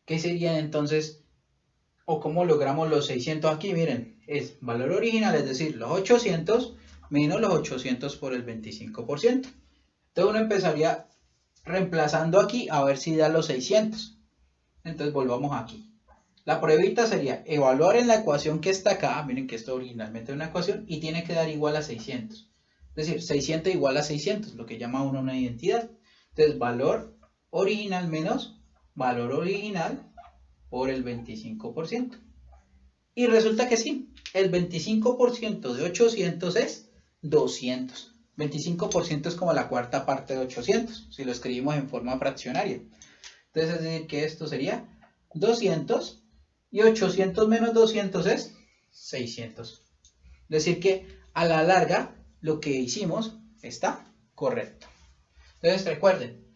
¿qué sería entonces? ¿O cómo logramos los 600 aquí? Miren, es valor original, es decir, los 800 menos los 800 por el 25%. Entonces uno empezaría reemplazando aquí a ver si da los 600. Entonces volvamos aquí. La pruebita sería evaluar en la ecuación que está acá, miren que esto originalmente es una ecuación, y tiene que dar igual a 600. Es decir, 600 igual a 600, lo que llama uno una identidad. Entonces, valor original menos valor original por el 25%. Y resulta que sí, el 25% de 800 es 200. 25% es como la cuarta parte de 800, si lo escribimos en forma fraccionaria. Entonces, es decir, que esto sería 200 y 800 menos 200 es 600. Es decir, que a la larga lo que hicimos está correcto. Entonces, recuerden,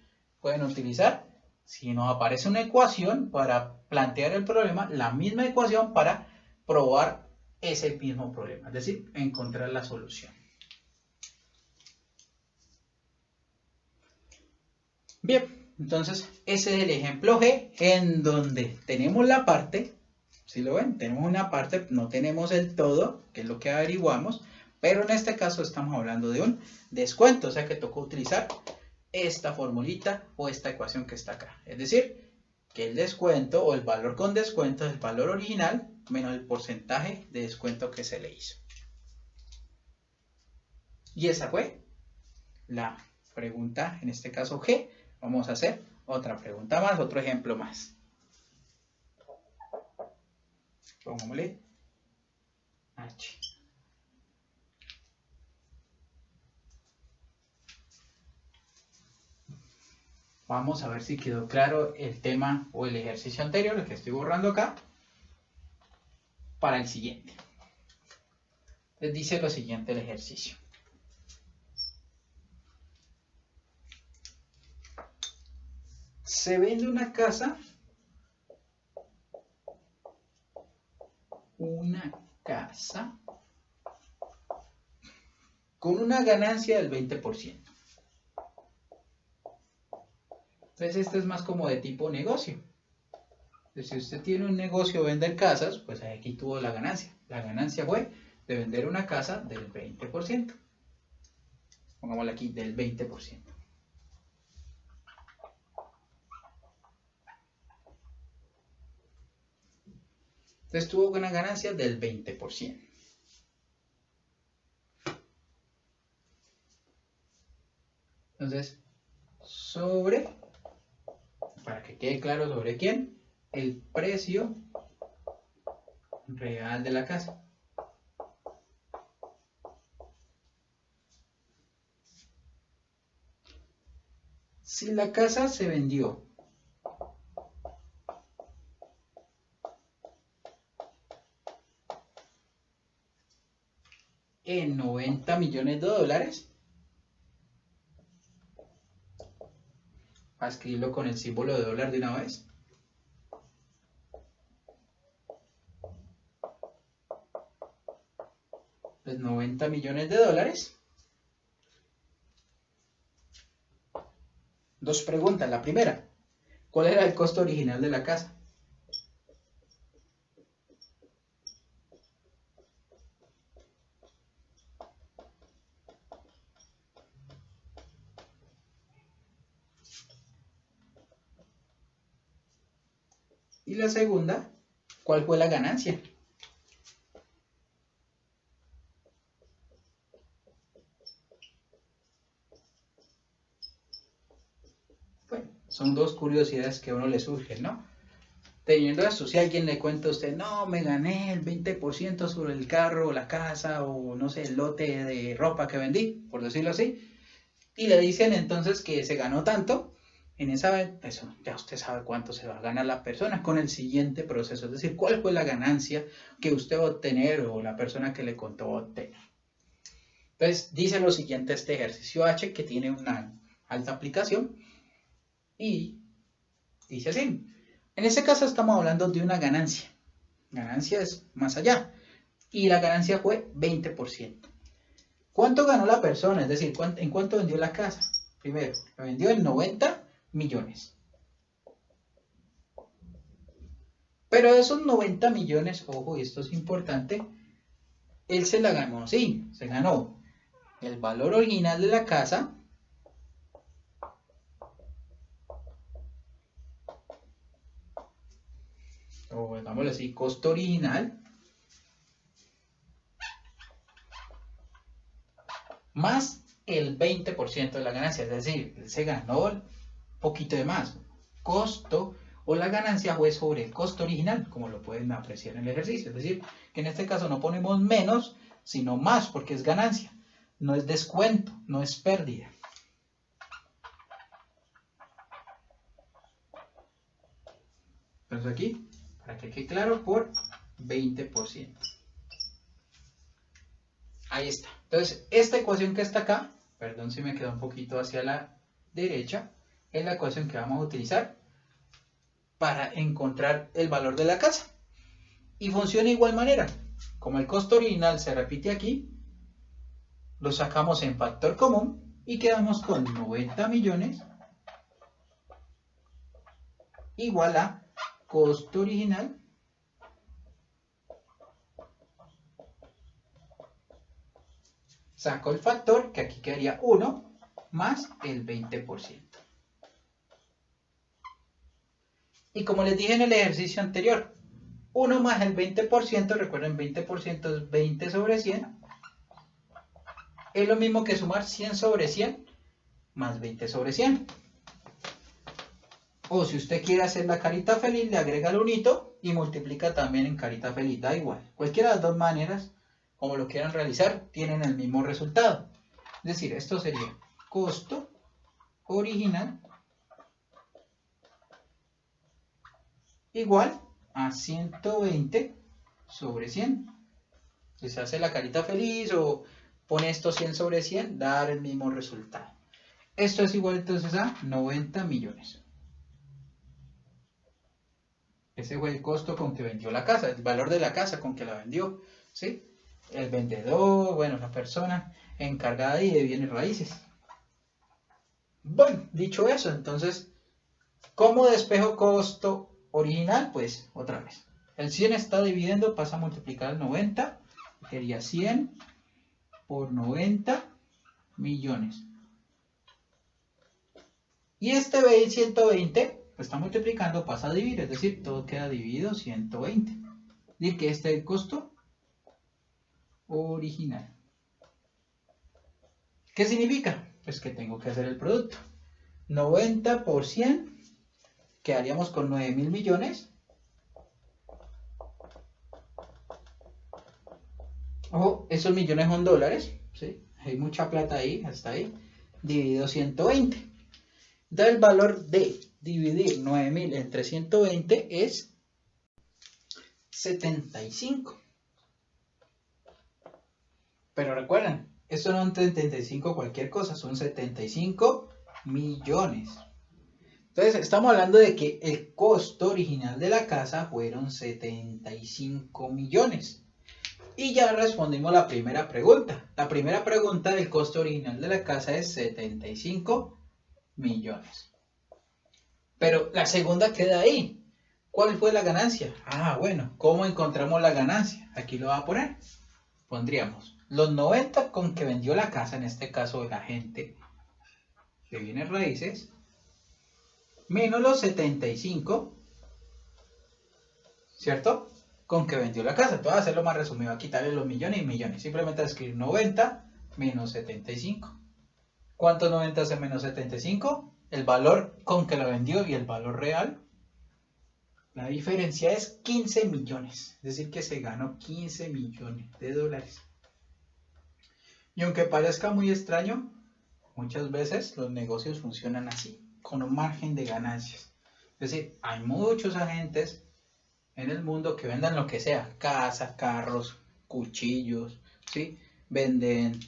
pueden utilizar, si nos aparece una ecuación para plantear el problema, la misma ecuación para probar ese mismo problema, es decir, encontrar la solución. Bien, entonces ese es el ejemplo G en donde tenemos la parte, si lo ven, tenemos una parte, no tenemos el todo, que es lo que averiguamos, pero en este caso estamos hablando de un descuento, o sea que tocó utilizar esta formulita o esta ecuación que está acá. Es decir, que el descuento o el valor con descuento es el valor original menos el porcentaje de descuento que se le hizo. Y esa fue la pregunta, en este caso G. Vamos a hacer otra pregunta más, otro ejemplo más. Pongámosle H. Vamos a ver si quedó claro el tema o el ejercicio anterior, el que estoy borrando acá, para el siguiente. Les dice lo siguiente el ejercicio. Se vende una casa con una ganancia del 20%. Entonces esto es más como de tipo negocio. Entonces, si usted tiene un negocio de vender casas, pues aquí tuvo la ganancia. La ganancia fue de vender una casa del 20%. Pongámosle aquí del 20%. Entonces tuvo una ganancia del 20%. Entonces, para que quede claro sobre quién, el precio real de la casa. Si la casa se vendió en 90 millones de dólares, a escribirlo con el símbolo de dólar de una vez. Pues 90 millones de dólares. Dos preguntas. La primera, ¿cuál era el costo original de la casa? Y la segunda, ¿cuál fue la ganancia? Bueno, son dos curiosidades que a uno le surgen, ¿no? Teniendo esto, si alguien le cuenta a usted, no, me gané el 20% sobre el carro, la casa o no sé, el lote de ropa que vendí, por decirlo así, y le dicen entonces que se ganó tanto, en esa eso ya usted sabe cuánto se va a ganar la persona con el siguiente proceso, es decir, cuál fue la ganancia que usted va a obtener o la persona que le contó va a obtener. Entonces dice lo siguiente este ejercicio H que tiene una alta aplicación y dice así. En este caso estamos hablando de una ganancia. Ganancia es más allá. Y la ganancia fue 20%. ¿Cuánto ganó la persona? Es decir, ¿en cuánto vendió la casa? Primero, la vendió en 90 millones. Pero esos 90 millones, ojo, y esto es importante, él se la ganó, sí, se ganó el valor original de la casa o digámoslo así, costo original, más el 20% de la ganancia, es decir, él se ganó un poquito de más. Costo o la ganancia fue sobre el costo original, como lo pueden apreciar en el ejercicio. Es decir, que en este caso no ponemos menos, sino más, porque es ganancia. No es descuento, no es pérdida. Entonces aquí, para que quede claro, por 20%. Ahí está. Entonces, esta ecuación que está acá, perdón si me quedó un poquito hacia la derecha, es la ecuación que vamos a utilizar para encontrar el valor de la casa. Y funciona de igual manera. Como el costo original se repite aquí, lo sacamos en factor común y quedamos con 90 millones igual a costo original saco el factor, que aquí quedaría 1, más el 20%. Y como les dije en el ejercicio anterior, 1 más el 20%, recuerden 20% es 20 sobre 100, es lo mismo que sumar 100 sobre 100 más 20 sobre 100. O si usted quiere hacer la carita feliz, le agrega el unito y multiplica también en carita feliz, da igual. Cualquiera de las dos maneras, como lo quieran realizar, tienen el mismo resultado. Es decir, esto sería costo original igual a 120 sobre 100. Si se hace la carita feliz o pone esto 100 sobre 100, da el mismo resultado. Esto es igual entonces a 90 millones. Ese fue el costo con que vendió la casa, el valor de la casa con que la vendió, ¿sí? El vendedor, bueno, la persona encargada de bienes raíces. Bueno, dicho eso, entonces, ¿cómo despejo costo original? Pues, otra vez. El 100 está dividiendo, pasa a multiplicar el 90, sería 100 por 90 millones. Y este 120 está multiplicando, pasa a dividir, es decir, todo queda dividido 120. Es decir, que este es el costo original. ¿Qué significa? Pues que tengo que hacer el producto. 90 por 100, quedaríamos con 9.000 millones. Ojo, esos millones son dólares, ¿sí? Hay mucha plata ahí, hasta ahí, dividido 120. Entonces el valor de dividir 9.000 entre 120 es 75. Pero recuerden, esto no es 75 cualquier cosa, son 75 millones. Entonces estamos hablando de que el costo original de la casa fueron 75 millones. Y ya respondimos la primera pregunta. La primera pregunta del costo original de la casa es 75 millones. Pero la segunda queda ahí. ¿Cuál fue la ganancia? Ah, bueno, ¿cómo encontramos la ganancia? Aquí lo voy a poner. Pondríamos los 90 con que vendió la casa, en este caso el agente de bienes raíces, menos los 75, ¿cierto? Con que vendió la casa. Te voy a hacerlo más resumido, a quitarle los millones y millones. Simplemente a escribir 90 menos 75. ¿Cuántos 90 hace menos 75? El valor con que lo vendió y el valor real. La diferencia es 15 millones. Es decir, que se ganó 15 millones de dólares. Y aunque parezca muy extraño, muchas veces los negocios funcionan así, con un margen de ganancias. Es decir, hay muchos agentes en el mundo que vendan lo que sea, casas, carros, cuchillos, ¿sí? Venden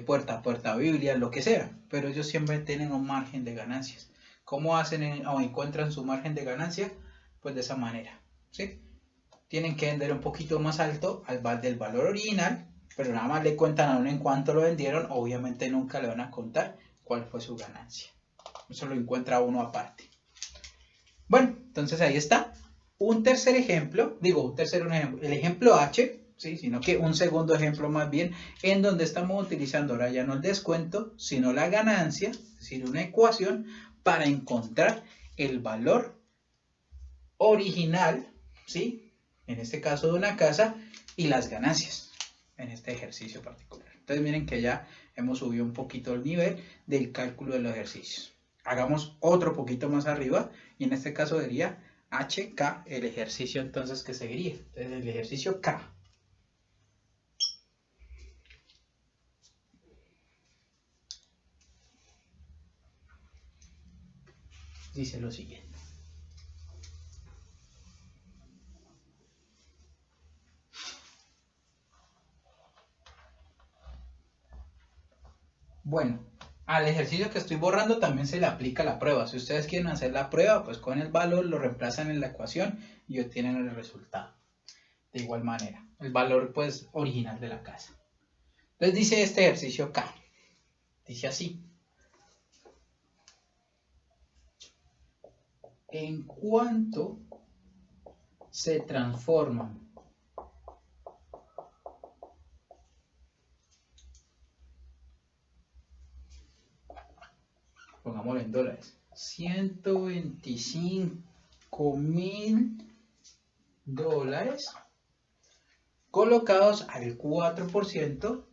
puerta a puerta Biblias, lo que sea, pero ellos siempre tienen un margen de ganancias. ¿Cómo hacen o encuentran su margen de ganancia? Pues de esa manera, ¿sí? Tienen que vender un poquito más alto del valor original, pero nada más le cuentan a uno en cuánto lo vendieron, obviamente nunca le van a contar cuál fue su ganancia. Eso lo encuentra uno aparte. Bueno, entonces ahí está. Un tercer ejemplo, el ejemplo H, ¿sí? Sino que un segundo ejemplo más bien, en donde estamos utilizando ahora ya no el descuento, sino la ganancia, es decir, una ecuación para encontrar el valor original, ¿sí? En este caso de una casa, y las ganancias en este ejercicio particular. Entonces miren que ya hemos subido un poquito el nivel del cálculo de los ejercicios. Hagamos otro poquito más arriba, y en este caso sería HK, el ejercicio entonces que seguiría. Entonces el ejercicio K. Dice lo siguiente. Bueno, al ejercicio que estoy borrando también se le aplica la prueba. Si ustedes quieren hacer la prueba, pues con el valor lo reemplazan en la ecuación y obtienen el resultado. De igual manera, el valor pues original de la casa. Entonces dice este ejercicio K. Dice así. ¿En cuánto se transforman pongámoslo en dólares, 125.000 dólares colocados al 4%,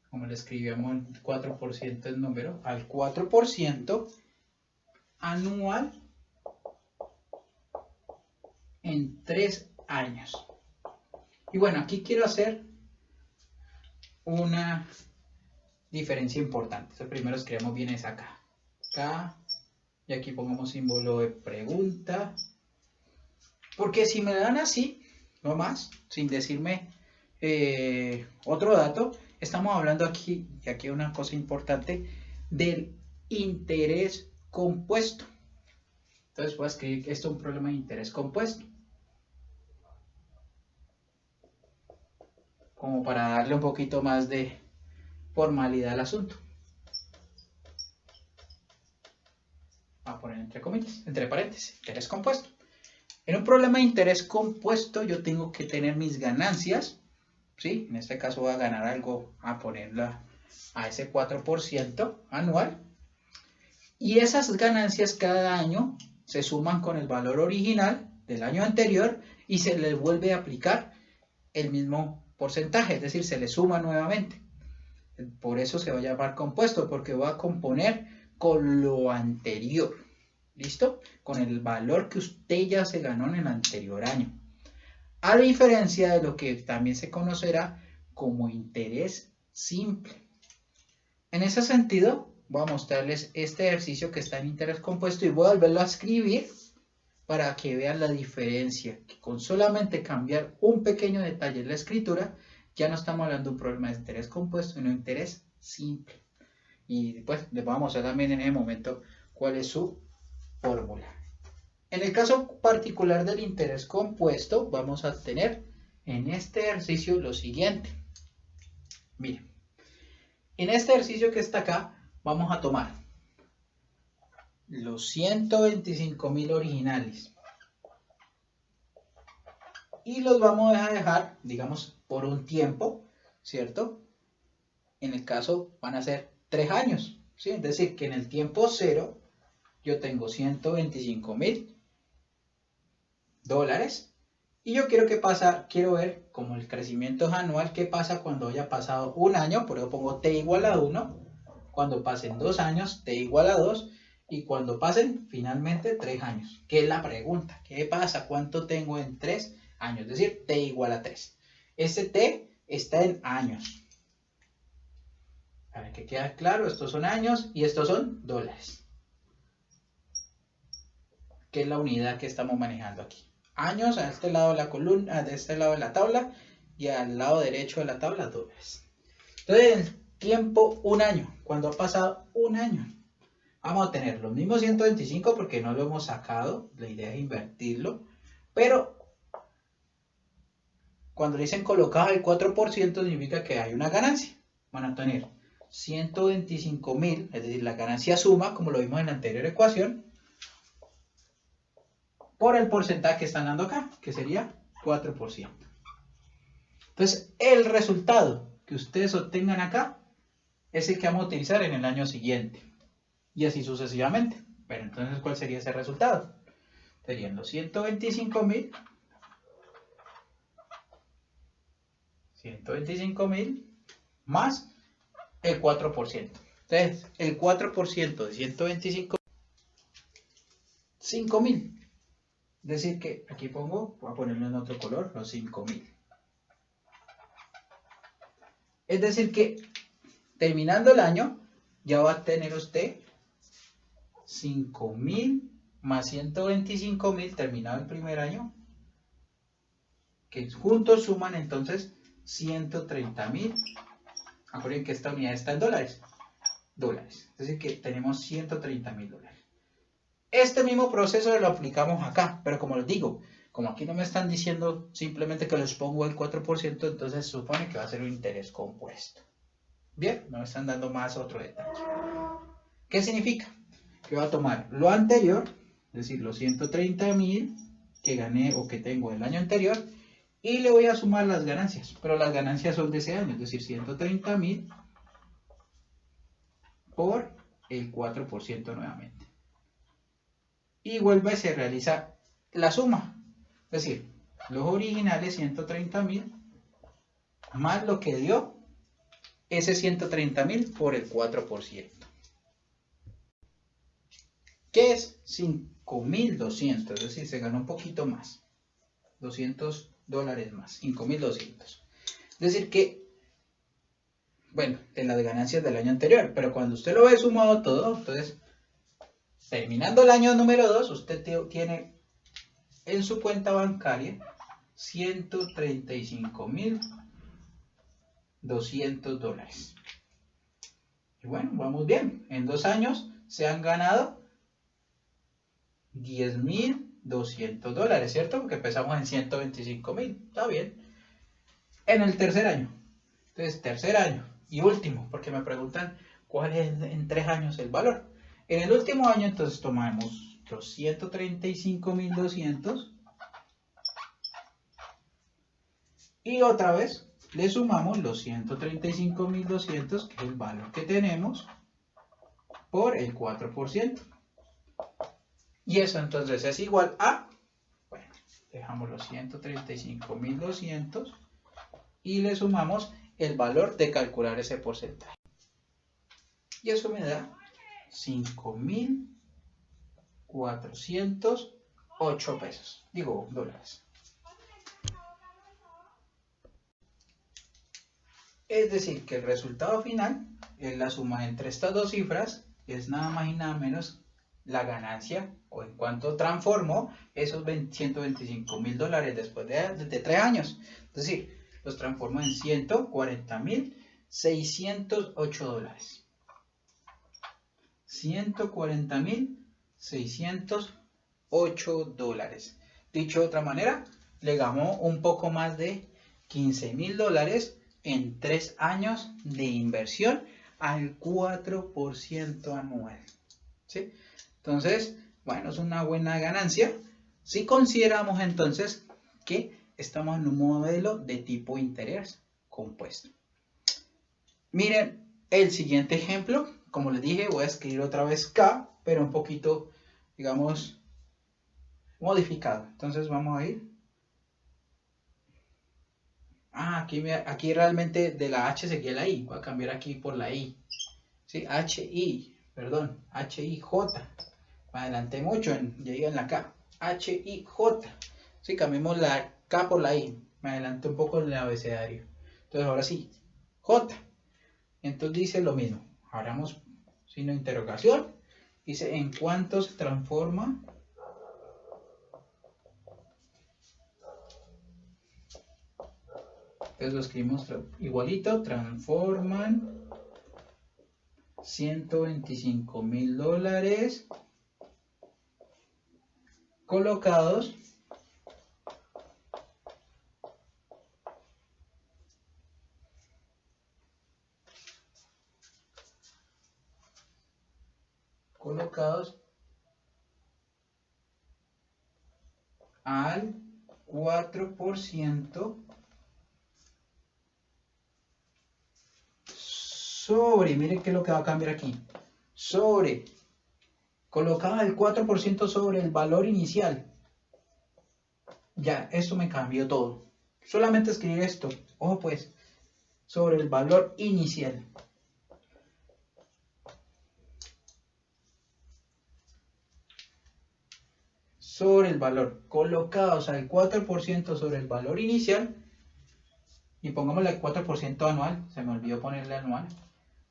como le escribíamos el 4% el número, al 4% anual en 3 años. Y bueno, aquí quiero hacer una diferencia importante. Entonces primero escribimos bien esa K. K, y aquí pongamos símbolo de pregunta. Porque si me dan así, no más, sin decirme otro dato, estamos hablando aquí, y aquí una cosa importante, del interés compuesto. Entonces voy a escribir que esto es un problema de interés compuesto, como para darle un poquito más de formalidad al asunto. Voy a poner entre comillas, entre paréntesis, interés compuesto. En un problema de interés compuesto yo tengo que tener mis ganancias, ¿sí? En este caso voy a ganar algo, a ponerla a ese 4% anual. Y esas ganancias cada año se suman con el valor original del año anterior y se le vuelve a aplicar el mismo porcentaje, es decir, se le suma nuevamente. Por eso se va a llamar compuesto, porque va a componer con lo anterior. ¿Listo? Con el valor que usted ya se ganó en el anterior año. A diferencia de lo que también se conocerá como interés simple. En ese sentido, voy a mostrarles este ejercicio que está en interés compuesto y voy a volverlo a escribir para que vean la diferencia. Que con solamente cambiar un pequeño detalle en la escritura, ya no estamos hablando de un problema de interés compuesto, sino de interés simple. Y después les vamos a mostrar también en ese momento cuál es su fórmula. En el caso particular del interés compuesto, vamos a tener en este ejercicio lo siguiente. Miren, en este ejercicio que está acá, vamos a tomar los 125.000 originales y los vamos a dejar, digamos, por un tiempo, ¿cierto? En el caso van a ser 3 años, ¿sí? Es decir, que en el tiempo cero yo tengo 125.000 dólares y yo quiero ver como el crecimiento es anual, qué pasa cuando haya pasado un año, por eso pongo t igual a 1, cuando pasen 2 años, t igual a 2, y cuando pasen finalmente 3 años, que es la pregunta, ¿qué pasa? ¿Cuánto tengo en 3 años? Es decir, t igual a 3. Este t está en años. Para que quede claro, estos son años y estos son dólares, que es la unidad que estamos manejando aquí. Años a este lado de la columna, de este lado de la tabla, y al lado derecho de la tabla dólares. Entonces, el tiempo, un año. Cuando ha pasado un año, vamos a tener los mismos 125 porque no lo hemos sacado. La idea es invertirlo. Pero cuando dicen colocado el 4% significa que hay una ganancia. Van a tener 125.000, es decir, la ganancia suma, como lo vimos en la anterior ecuación, por el porcentaje que están dando acá, que sería 4%. Entonces, el resultado que ustedes obtengan acá es el que vamos a utilizar en el año siguiente. Y así sucesivamente. Pero entonces, ¿cuál sería ese resultado? Serían los 125.000 más el 4%. Entonces, el 4% de 125, 5.000. Es decir que aquí pongo, voy a ponerlo en otro color, los 5.000. Es decir que terminando el año, ya va a tener usted 5.000 más 125.000 terminado el primer año, que juntos suman entonces 130.000. Acuérdense que esta unidad está en dólares. Es decir que tenemos 130.000 dólares. Este mismo proceso lo aplicamos acá, pero como les digo, como aquí no me están diciendo simplemente que les pongo el 4%, entonces se supone que va a ser un interés compuesto. Bien, no me están dando más otro detalle. ¿Qué significa? Que voy a tomar lo anterior, es decir, los 130.000 que gané o que tengo el año anterior, y le voy a sumar las ganancias, pero las ganancias son de ese año, es decir, 130.000 por el 4% nuevamente. Y vuelve, se realiza la suma, es decir, los originales 130.000 más lo que dio ese 130.000 por el 4%. ¿Qué es 5.200? Es decir, se ganó un poquito más, $200 más, 5.200. Es decir que, bueno, en las ganancias del año anterior, pero cuando usted lo ve sumado todo, entonces, terminando el año número 2, usted tiene en su cuenta bancaria $135.200. Y bueno, vamos bien. En 2 años se han ganado $10.200, ¿cierto? Porque empezamos en 125.000. Está bien. En el tercer año. Entonces, tercer año y último, porque me preguntan cuál es en 3 años el valor. En el último año, entonces tomamos los 135.200 y otra vez le sumamos los 135.200, que es el valor que tenemos, por el 4%. Y eso entonces es igual a, bueno, dejamos los 135.200 y le sumamos el valor de calcular ese porcentaje. Y eso me da 5.408 pesos, digo dólares. Es decir, que el resultado final es la suma entre estas dos cifras, es nada más y nada menos la ganancia, o en cuanto transformó esos $125.000 después de 3 años. Es decir, los transformó en $140.608. $140.608. Dicho de otra manera, le ganó un poco más de $15.000 en 3 años de inversión al 4% anual. ¿Sí? Entonces, bueno, es una buena ganancia si consideramos entonces que estamos en un modelo de tipo interés compuesto. Miren el siguiente ejemplo. Como les dije, voy a escribir otra vez K, pero un poquito, digamos, modificado. Entonces vamos a ir. Aquí realmente de la H seguía la I. Voy a cambiar aquí por la I. ¿Sí? H-I-J. Me adelanté mucho, llegué en la K. H-I-J. Sí, cambiamos la K por la I. Me adelanté un poco en el abecedario. Entonces ahora sí, J. Entonces dice lo mismo. Abramos signo de interrogación. Dice, ¿en cuánto se transforma? Entonces lo escribimos igualito. Transforman $125.000 colocados al 4% sobre, miren qué es lo que va a cambiar aquí, sobre, colocaba el 4% sobre el valor inicial. Ya, esto me cambió todo. Solamente escribir esto, ojo pues, sobre el valor inicial. Sobre el valor, colocados al 4% sobre el valor inicial, y pongámosle el 4% anual, se me olvidó ponerle anual.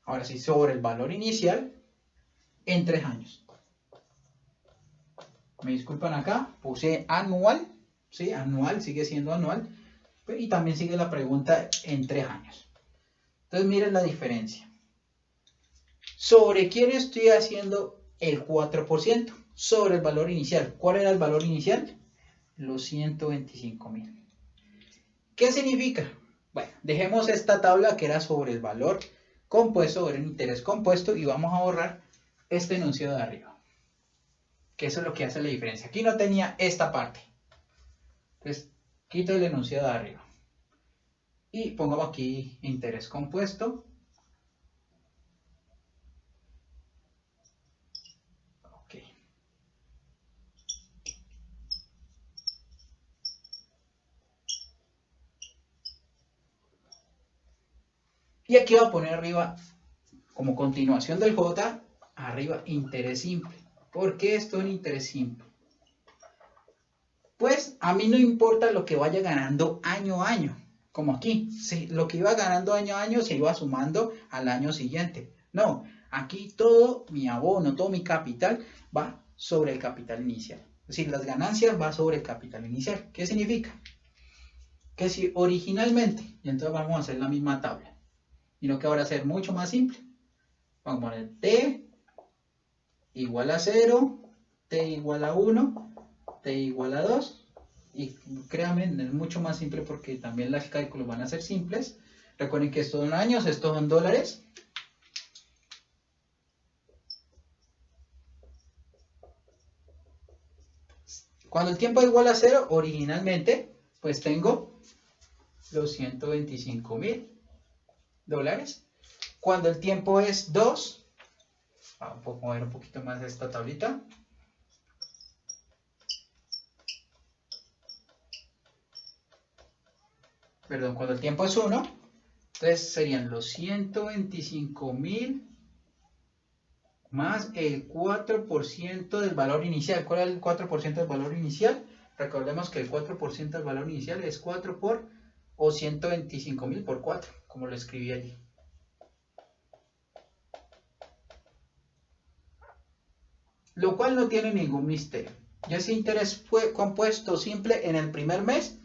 Ahora sí, sobre el valor inicial en 3 años. Me disculpan acá, puse anual, ¿sí? Anual, sigue siendo anual, y también sigue la pregunta en 3 años. Entonces miren la diferencia. ¿Sobre quién estoy haciendo el 4%? Sobre el valor inicial. ¿Cuál era el valor inicial? Los 125.000. ¿Qué significa? Bueno, dejemos esta tabla que era sobre el valor compuesto, sobre el interés compuesto, y vamos a borrar este enunciado de arriba. Que eso es lo que hace la diferencia. Aquí no tenía esta parte. Entonces, quito el enunciado de arriba. Y pongamos aquí interés compuesto. Ok. Y aquí voy a poner arriba, como continuación del J, arriba interés simple. ¿Por qué esto es un interés simple? Pues a mí no importa lo que vaya ganando año a año, como aquí. Sí, lo que iba ganando año a año se iba sumando al año siguiente. No, aquí todo mi abono, todo mi capital va sobre el capital inicial. Es decir, las ganancias van sobre el capital inicial. ¿Qué significa? Que si originalmente, y entonces vamos a hacer la misma tabla, sino que ahora va a ser mucho más simple. Vamos a poner T igual a 0, T igual a 1, T igual a 2, y créanme, es mucho más simple porque también los cálculos van a ser simples. Recuerden que esto son años, esto son dólares. Cuando el tiempo es igual a 0, originalmente, pues tengo los 125.000 dólares. Cuando el tiempo es 2, vamos a mover un poquito más esta tablita. Perdón, cuando el tiempo es 1, entonces serían los 125.000 más el 4% del valor inicial. ¿Cuál es el 4% del valor inicial? Recordemos que el 4% del valor inicial es 4 por, o 125.000 por 4, como lo escribí allí. Lo cual no tiene ningún misterio. Ya ese interés fue compuesto simple en el primer mes,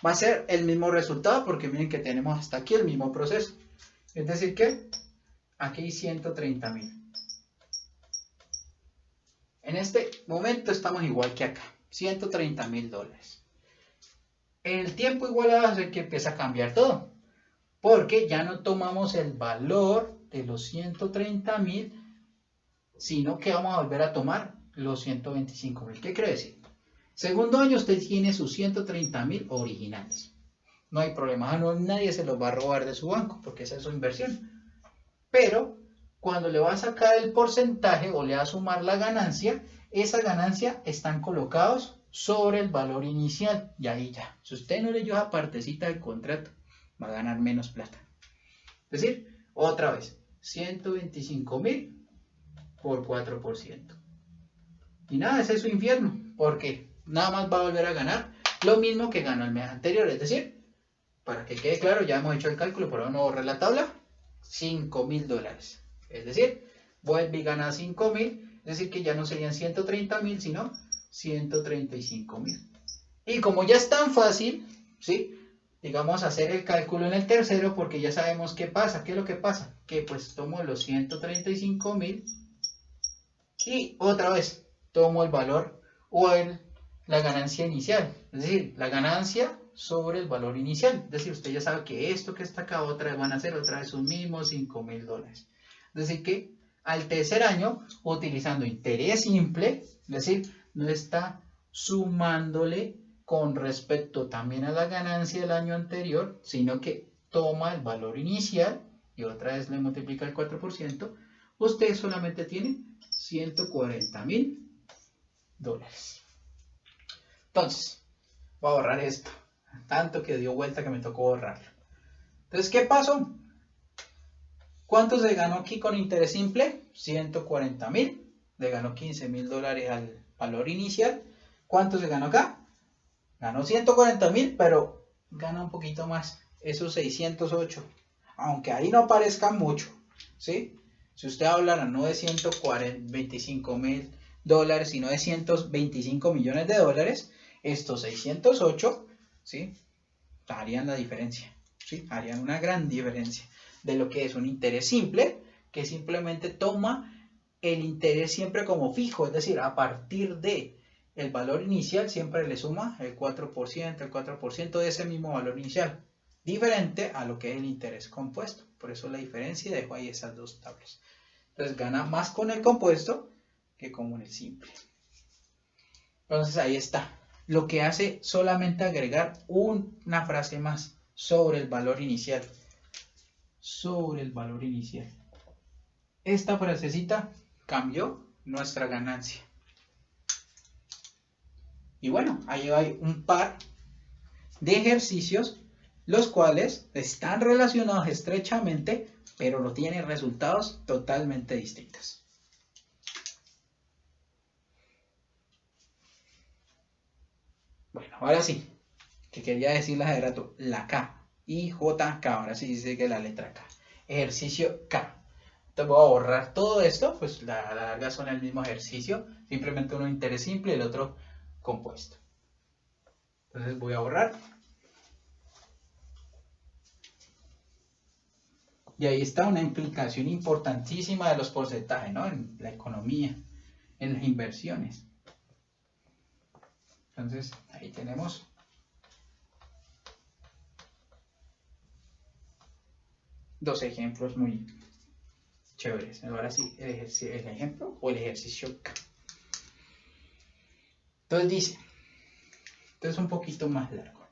va a ser el mismo resultado, porque miren que tenemos hasta aquí el mismo proceso. Es decir que aquí hay 130.000. En este momento estamos igual que acá, 130.000 dólares. En el tiempo igual a hacer que empieza a cambiar todo, porque ya no tomamos el valor de los 130.000, sino que vamos a volver a tomar los 125.000. ¿Qué quiere decir? Segundo año usted tiene sus 130.000 originales. No hay problema, nadie se los va a robar de su banco, porque esa es su inversión. Pero cuando le va a sacar el porcentaje o le va a sumar la ganancia, esa ganancia están colocados sobre el valor inicial. Y ahí ya, si usted no leyó esa partecita del contrato, va a ganar menos plata. Es decir, otra vez, 125.000 por 4%. Y nada, ese es su infierno, porque nada más va a volver a ganar lo mismo que ganó el mes anterior. Es decir, para que quede claro, ya hemos hecho el cálculo, pero no borré la tabla, 5.000 dólares. Es decir, vuelve y gana 5.000, es decir que ya no serían 130.000, sino 135.000. Y como ya es tan fácil, ¿sí? Digamos, hacer el cálculo en el tercero, porque ya sabemos qué pasa. ¿Qué es lo que pasa? Que pues tomo los 135.000 y otra vez tomo el valor o la ganancia inicial. Es decir, la ganancia sobre el valor inicial. Es decir, usted ya sabe que esto que está acá otra vez van a ser otra vez sus mismos 5.000 dólares. Es decir que al tercer año, utilizando interés simple, es decir, no está sumándole con respecto también a la ganancia del año anterior, sino que toma el valor inicial y otra vez le multiplica el 4%, usted solamente tiene $140.000. Entonces, voy a borrar esto. Tanto que dio vuelta que me tocó borrarlo. Entonces, ¿qué pasó? ¿Cuánto se ganó aquí con interés simple? 140.000. Le ganó $15.000 al valor inicial. ¿Cuánto se ganó acá? Ganó 140.000, pero gana un poquito más. Esos 608. Aunque ahí no parezca mucho, ¿sí? Si usted hablara no de $125.000, sino de $125 millones, estos 608, ¿sí? Harían la diferencia, ¿sí? Harían una gran diferencia de lo que es un interés simple, que simplemente toma el interés siempre como fijo, es decir, a partir de el valor inicial siempre le suma el 4% de ese mismo valor inicial, diferente a lo que es el interés compuesto. Por eso la diferencia, dejo ahí esas dos tablas. Entonces gana más con el compuesto que con el simple. Entonces ahí está. Lo que hace solamente agregar una frase más sobre el valor inicial. Sobre el valor inicial. Esta frasecita cambió nuestra ganancia. Y bueno, ahí hay un par de ejercicios, los cuales están relacionados estrechamente, pero no tienen resultados totalmente distintos. Bueno, ahora sí, que quería decirles hace rato, la K, IJK, ahora sí dice que la letra K. Ejercicio K. Entonces voy a borrar todo esto, pues la larga son el mismo ejercicio, simplemente uno interés simple y el otro compuesto. Entonces voy a borrar. Y ahí está una implicación importantísima de los porcentajes, ¿no? En la economía, en las inversiones. Entonces, ahí tenemos dos ejemplos muy chéveres. Ahora sí, el ejemplo o el ejercicio K. Entonces dice, esto es un poquito más largo,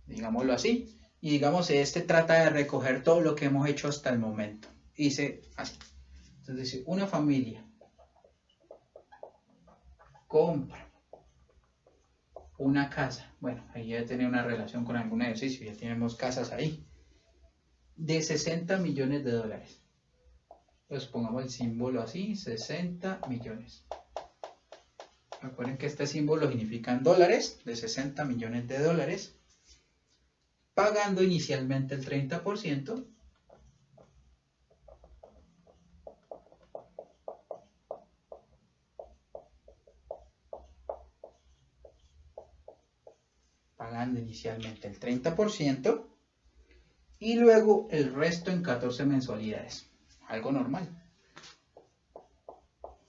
digámoslo así. Y digamos, este trata de recoger todo lo que hemos hecho hasta el momento. Dice así. Entonces dice, una familia compra una casa. Bueno, ahí ya tiene una relación con algún ejercicio, ya tenemos casas ahí. De $60 millones. Pues pongamos el símbolo así, 60 millones. Recuerden que este símbolo significa en dólares, de $60 millones. Pagando inicialmente el 30%, y luego el resto en 14 mensualidades, algo normal.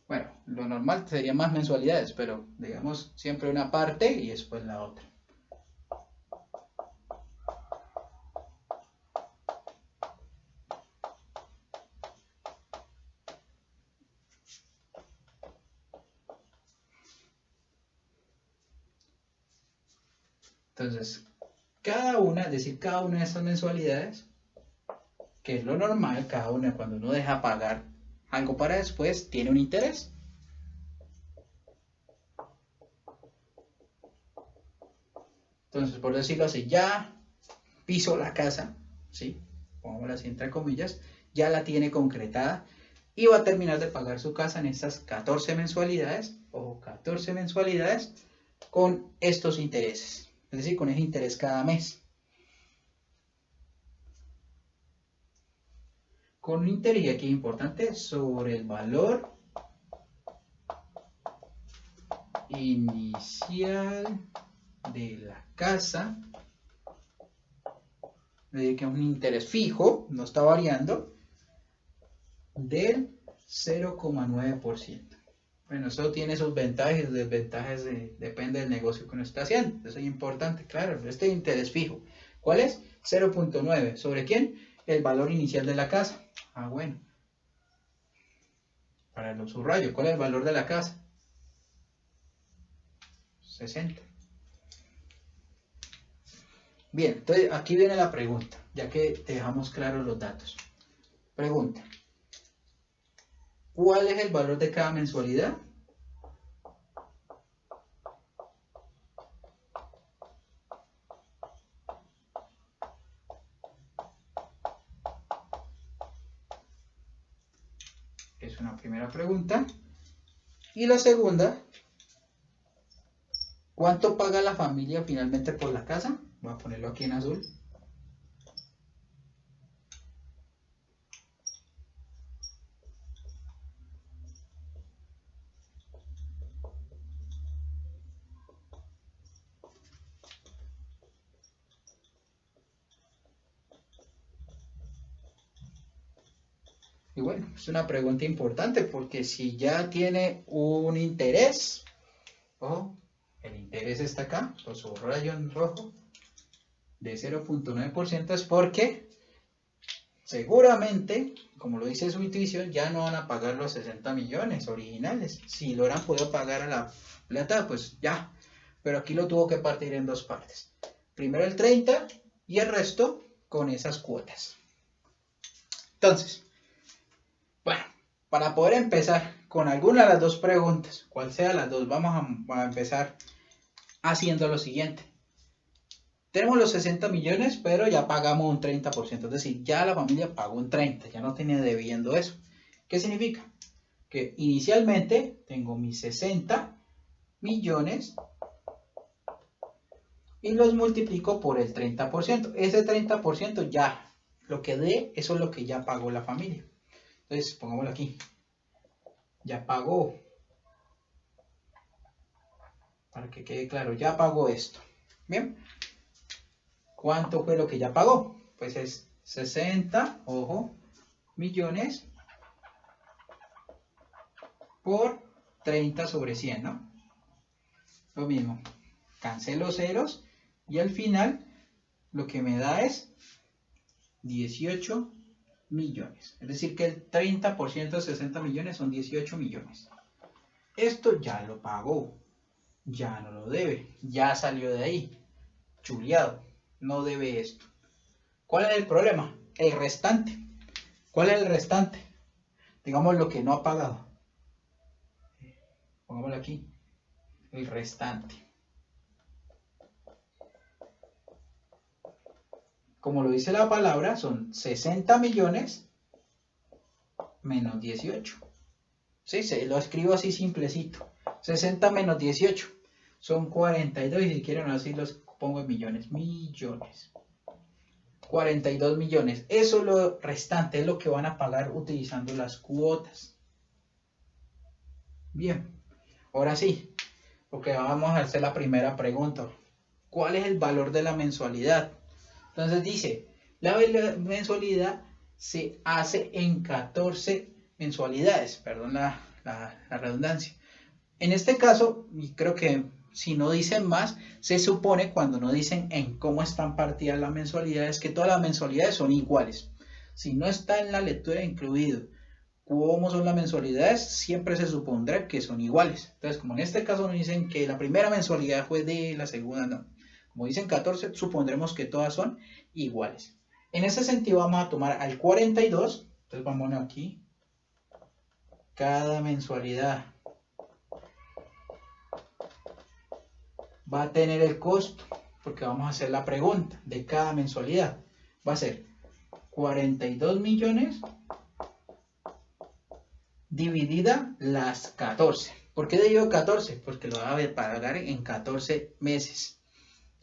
Bueno, lo normal sería más mensualidades, pero digamos siempre una parte y después la otra. Entonces, cada una de esas mensualidades, que es lo normal, cada una cuando uno deja pagar algo para después, tiene un interés. Entonces, por decirlo así, ya piso la casa, ¿sí? Pongámosla así entre comillas, ya la tiene concretada y va a terminar de pagar su casa en estas 14 mensualidades con estos intereses. Es decir, con ese interés cada mes. Con un interés, y aquí es importante, sobre el valor inicial de la casa, es decir, que es un interés fijo, no está variando, del 0,9%. Bueno, eso tiene sus ventajas y desventajas, depende del negocio que uno está haciendo. Eso es importante, claro, este interés fijo. ¿Cuál es? 0,9. ¿Sobre quién? El valor inicial de la casa. Ah, bueno. Para los subrayos, ¿cuál es el valor de la casa? 60. Bien, entonces aquí viene la pregunta. ya que te dejamos claros los datos. Pregunta. ¿Cuál es el valor de cada mensualidad? Es una primera pregunta. Y la segunda, ¿cuánto paga la familia finalmente por la casa? Voy a ponerlo aquí en azul. Y bueno, es una pregunta importante porque si ya tiene un interés, ojo, el interés está acá, con su rayo en rojo, de 0.9% es porque seguramente, como lo dice su intuición, ya no van a pagar los 60 millones originales. Si lo hubieran podido pagar a la plata, pues ya. Pero aquí lo tuvo que partir en dos partes. Primero el 30 y el resto con esas cuotas. Entonces, bueno, para poder empezar con alguna de las dos preguntas, cual sea las dos, vamos a empezar haciendo lo siguiente. Tenemos los 60 millones, pero ya pagamos un 30%, es decir, ya la familia pagó un 30%, ya no tiene debiendo eso. ¿Qué significa? Que inicialmente tengo mis 60 millones y los multiplico por el 30%. Ese 30% ya, lo que dé, eso es lo que ya pagó la familia. Entonces, pongámoslo aquí. Ya pagó. Para que quede claro, ya pagó esto. Bien. ¿Cuánto fue lo que ya pagó? Pues es 60, ojo, millones por 30 sobre 100, ¿no? Lo mismo. Cancelo ceros y al final lo que me da es 18 millones. Es decir que el 30% de 60 millones son 18 millones. Esto ya lo pagó. Ya no lo debe. Ya salió de ahí. Chuleado. No debe esto. ¿Cuál es el problema? El restante. ¿Cuál es el restante? Digamos lo que no ha pagado. Pongámoslo aquí. El restante. Como lo dice la palabra, son 60 millones menos 18. Sí, lo escribo así simplecito. 60 menos 18 son 42 y si quieren así los pongo en millones. Millones. 42 millones. Eso es lo restante, es lo que van a pagar utilizando las cuotas. Bien, ahora sí, porque vamos a hacer la primera pregunta. ¿Cuál es el valor de la mensualidad? Entonces dice, la mensualidad se hace en 14 mensualidades, perdón la redundancia. En este caso, y creo que si no dicen más, se supone cuando no dicen en cómo están partidas las mensualidades, que todas las mensualidades son iguales. Si no está en la lectura incluido cómo son las mensualidades, siempre se supondrá que son iguales. Entonces, como en este caso nos dicen que la primera mensualidad fue de la segunda, no. Como dicen 14, supondremos que todas son iguales. En ese sentido vamos a tomar al 42, entonces vamos aquí, cada mensualidad va a tener el costo, porque vamos a hacer la pregunta de cada mensualidad. Va a ser 42 millones dividida las 14. ¿Por qué divido 14? Porque lo va a pagar en 14 meses.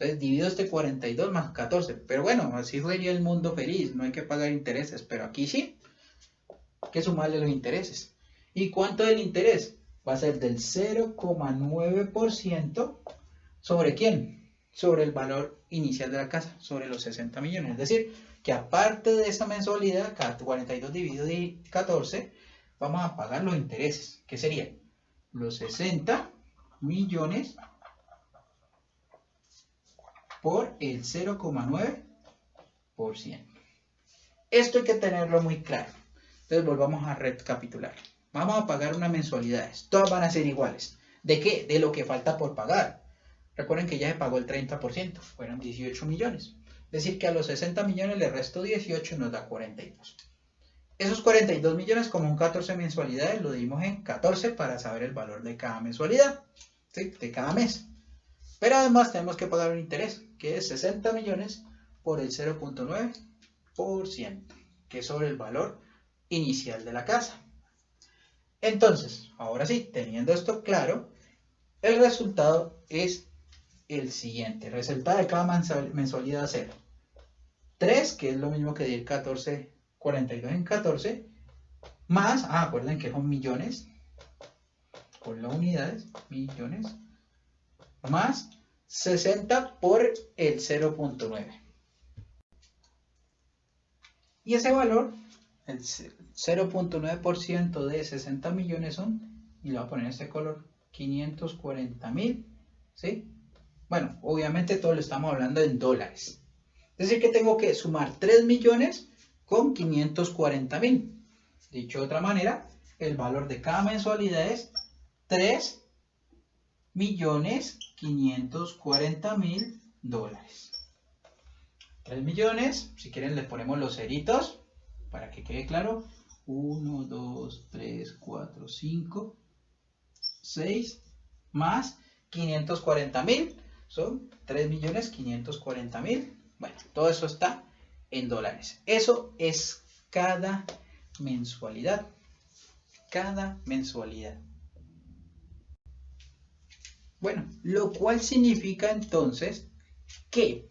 Entonces divido este 42 más 14. Pero bueno, así sería el mundo feliz. No hay que pagar intereses. Pero aquí sí. Hay que sumarle los intereses. ¿Y cuánto es el interés? Va a ser del 0,9%. ¿Sobre quién? Sobre el valor inicial de la casa. Sobre los 60 millones. Es decir, que aparte de esa mensualidad, 42 dividido de 14, vamos a pagar los intereses. ¿Qué serían? Los 60 millones por el 0,9%. Esto hay que tenerlo muy claro. Entonces volvamos a recapitular. Vamos a pagar unas mensualidades. Todas van a ser iguales. ¿De qué? De lo que falta por pagar. Recuerden que ya se pagó el 30%. Fueron 18 millones. Es decir, que a los 60 millones le resto 18 y nos da 42. Esos 42 millones como un 14 mensualidades lo dimos en 14 para saber el valor de cada mensualidad, ¿sí? De cada mes. Pero además tenemos que pagar un interés, que es 60 millones por el 0.9%, que es sobre el valor inicial de la casa. Entonces, ahora sí, teniendo esto claro, el resultado es el siguiente. El resultado de cada mensualidad va a ser 3, que es lo mismo que dividir 42 en 14, más, acuerden que son millones, por las unidades, millones, más 60 por el 0.9. Y ese valor, el 0.9% de 60 millones son, y le voy a poner este color, 540.000, ¿sí? Bueno, obviamente todo lo estamos hablando en dólares. Es decir, que tengo que sumar 3 millones con 540.000. Dicho de otra manera, el valor de cada mensualidad es 3.540.000 dólares. 3 millones, si quieren les ponemos los ceritos para que quede claro. 1, 2, 3, 4, 5, 6, más 540.000, son 3.540.000. Bueno, todo eso está en dólares. Eso es cada mensualidad. Cada mensualidad. Bueno, lo cual significa entonces que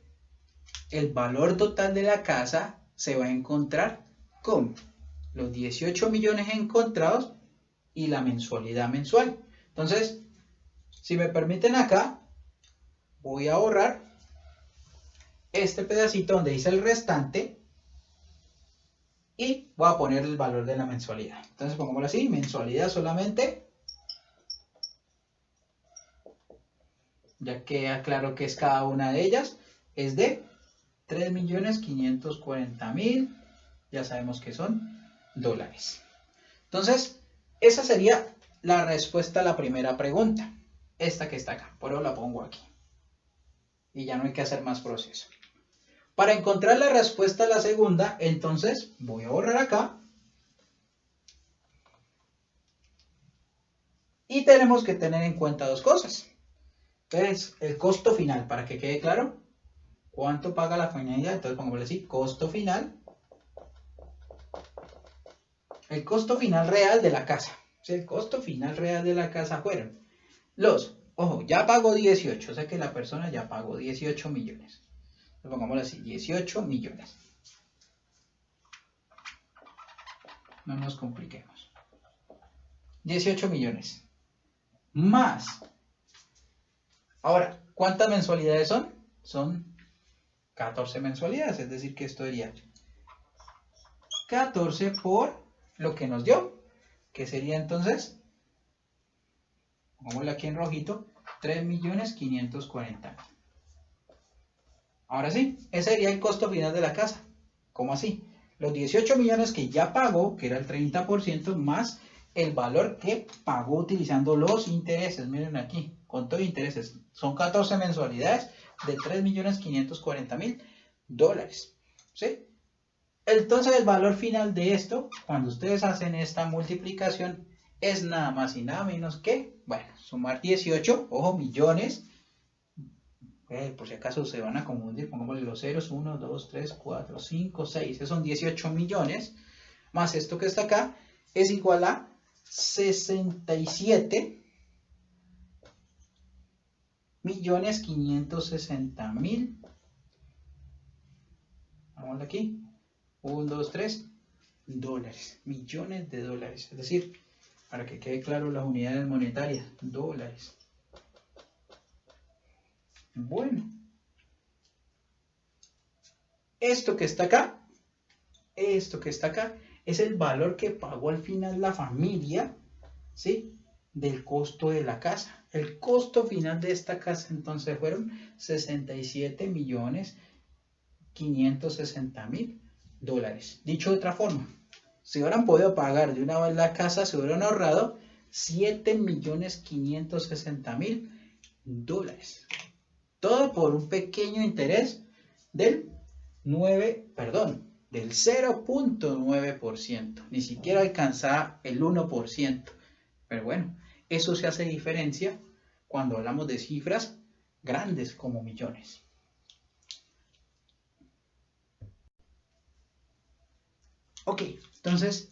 el valor total de la casa se va a encontrar con los 18 millones encontrados y la mensualidad mensual. Entonces, si me permiten acá, voy a borrar este pedacito donde dice el restante y voy a poner el valor de la mensualidad. Entonces, pongámoslo así, mensualidad solamente. Ya queda claro que es cada una de ellas, es de 3.540.000, ya sabemos que son dólares. Entonces, esa sería la respuesta a la primera pregunta, esta que está acá, por eso la pongo aquí. Y ya no hay que hacer más proceso. Para encontrar la respuesta a la segunda, entonces voy a borrar acá. Y tenemos que tener en cuenta dos cosas. Entonces, el costo final, para que quede claro, ¿cuánto paga la finalidad? Entonces, pongámosle así, costo final. El costo final real de la casa. O sea, el costo final real de la casa fueron ojo, ya pagó 18, o sea que la persona ya pagó 18 millones. Entonces, pongámosle así, 18 millones. No nos compliquemos. 18 millones. Más. Ahora, ¿cuántas mensualidades son? Son 14 mensualidades, es decir que esto sería 14 por lo que nos dio, que sería entonces, pongámosle aquí en rojito, 3.540.000. Ahora sí, ese sería el costo final de la casa. ¿Cómo así? Los 18 millones que ya pagó, que era el 30%, más el valor que pagó utilizando los intereses. Miren aquí, con todo intereses. Son 14 mensualidades de 3.540.000 dólares. ¿Sí? Entonces el valor final de esto, cuando ustedes hacen esta multiplicación, es nada más y nada menos que, bueno, sumar 18, ojo, millones. Por si acaso se van a confundir, pongámosle los ceros, 1, 2, 3, 4, 5, 6, esos son 18 millones, más esto que está acá, es igual a 67.560.000, vamos aquí, 1, 2, 3, dólares, millones de dólares, es decir, para que quede claro las unidades monetarias, dólares. Bueno, esto que está acá es el valor que pagó al final la familia, ¿sí? Del costo de la casa. El costo final de esta casa entonces fueron 67.560.000 dólares. Dicho de otra forma, si hubieran podido pagar de una vez la casa, se hubieran ahorrado 7.560.000 dólares. Todo por un pequeño interés del 0.9%, ni siquiera alcanzaba el 1%. Pero bueno, eso se hace diferencia cuando hablamos de cifras grandes como millones. Ok, entonces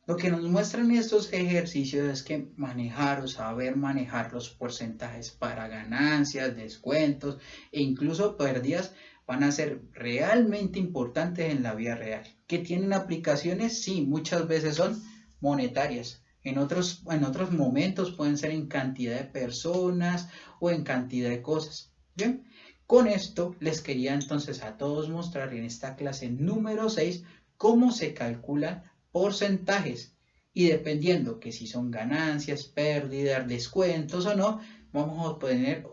lo que nos muestran estos ejercicios es que manejar o saber manejar los porcentajes para ganancias, descuentos e incluso pérdidas van a ser realmente importantes en la vida real. ¿Que tienen aplicaciones? Sí, muchas veces son monetarias. En otros momentos pueden ser en cantidad de personas o en cantidad de cosas. Bien, con esto les quería entonces a todos mostrar en esta clase número 6 cómo se calculan porcentajes, y dependiendo que si son ganancias, pérdidas, descuentos o no, vamos a tener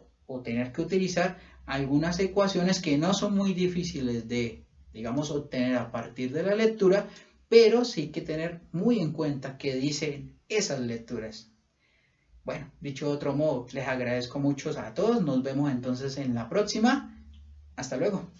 que utilizar algunas ecuaciones que no son muy difíciles de, digamos, obtener a partir de la lectura, pero sí que tener muy en cuenta qué dicen esas lecturas. Bueno, dicho de otro modo, les agradezco mucho a todos, nos vemos entonces en la próxima. Hasta luego.